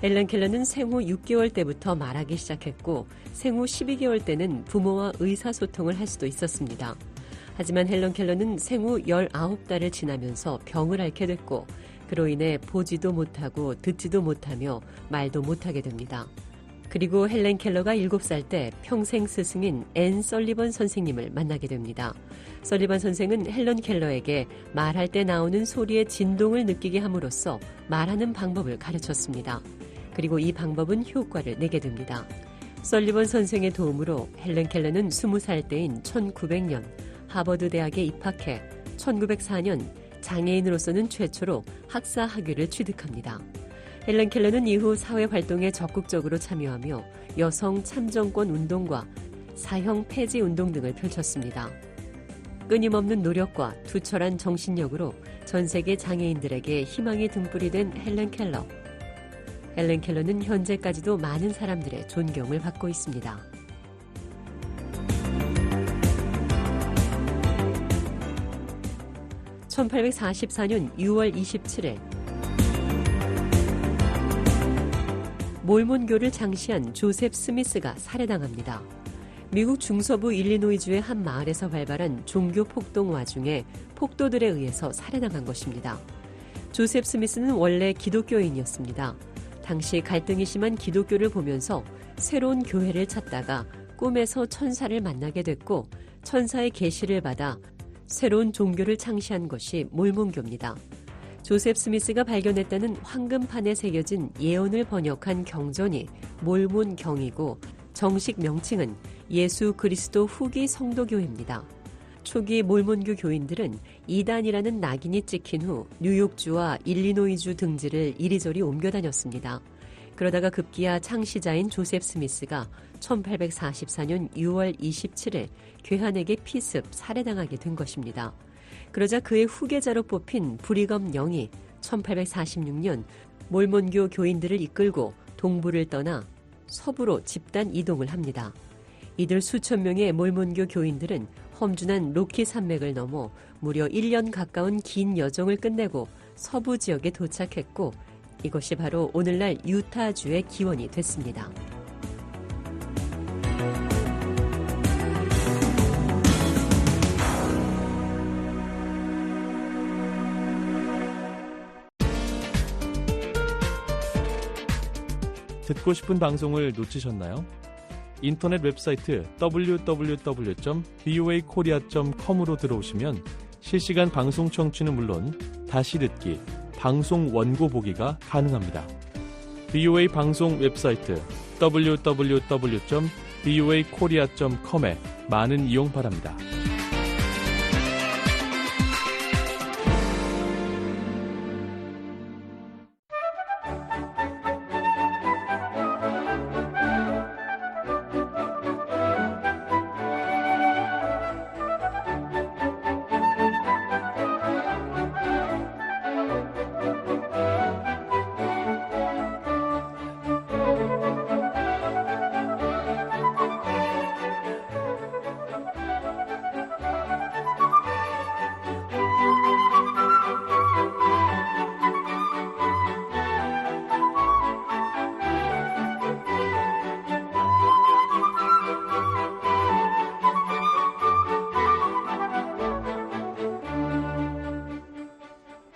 헬렌 켈러는 생후 6개월 때부터 말하기 시작했고 생후 12개월 때는 부모와 의사소통을 할 수도 있었습니다. 하지만 헬렌 켈러는 생후 19달을 지나면서 병을 앓게 됐고 그로 인해 보지도 못하고 듣지도 못하며 말도 못하게 됩니다. 그리고 헬렌 켈러가 7살 때 평생 스승인 앤 설리번 선생님을 만나게 됩니다. 설리번 선생은 헬렌 켈러에게 말할 때 나오는 소리의 진동을 느끼게 함으로써 말하는 방법을 가르쳤습니다. 그리고 이 방법은 효과를 내게 됩니다. 설리번 선생의 도움으로 헬렌 켈러는 20살 때인 1900년 하버드 대학에 입학해 1904년 장애인으로서는 최초로 학사 학위를 취득합니다. 헬렌 켈러는 이후 사회활동에 적극적으로 참여하며 여성 참정권 운동과 사형 폐지 운동 등을 펼쳤습니다. 끊임없는 노력과 투철한 정신력으로 전 세계 장애인들에게 희망의 등불이 된 헬렌 켈러. 헬렌 켈러는 현재까지도 많은 사람들의 존경을 받고 있습니다. (1844년 6월 27일) 몰몬교를 장시한 조셉 스미스가 살해당합니다. 미국 중서부 일리노이주의 한 마을에서 발발한 종교 폭동 와중에 폭도들에 의해서 살해당한 것입니다. 조셉 스미스는 원래 기독교인이었습니다. 당시 갈등이 심한 기독교를 보면서 새로운 교회를 찾다가 꿈에서 천사를 만나게 됐고 천사의 계시를 받아 새로운 종교를 창시한 것이 몰몬교입니다. 조셉 스미스가 발견했다는 황금판에 새겨진 예언을 번역한 경전이 몰몬경이고 정식 명칭은 예수 그리스도 후기 성도교회입니다. 초기 몰몬교 교인들은 이단이라는 낙인이 찍힌 후 뉴욕주와 일리노이주 등지를 이리저리 옮겨 다녔습니다. 그러다가 급기야 창시자인 조셉 스미스가 1844년 6월 27일 괴한에게 피습, 살해당하게 된 것입니다. 그러자 그의 후계자로 뽑힌 브리검 영이 1846년 몰몬교 교인들을 이끌고 동부를 떠나 서부로 집단 이동을 합니다. 이들 수천 명의 몰몬교 교인들은 험준한 로키 산맥을 넘어 무려 1년 가까운 긴 여정을 끝내고 서부 지역에 도착했고 이것이 바로 오늘날 유타주의 기원이 됐습니다. 듣고 싶은 방송을 놓치셨나요? 인터넷 웹사이트 www.voakorea.com으로 들어오시면 실시간 방송 청취는 물론 다시 듣기, 방송 원고 보기가 가능합니다. VOA 방송 웹사이트 www.voakorea.com에 많은 이용 바랍니다.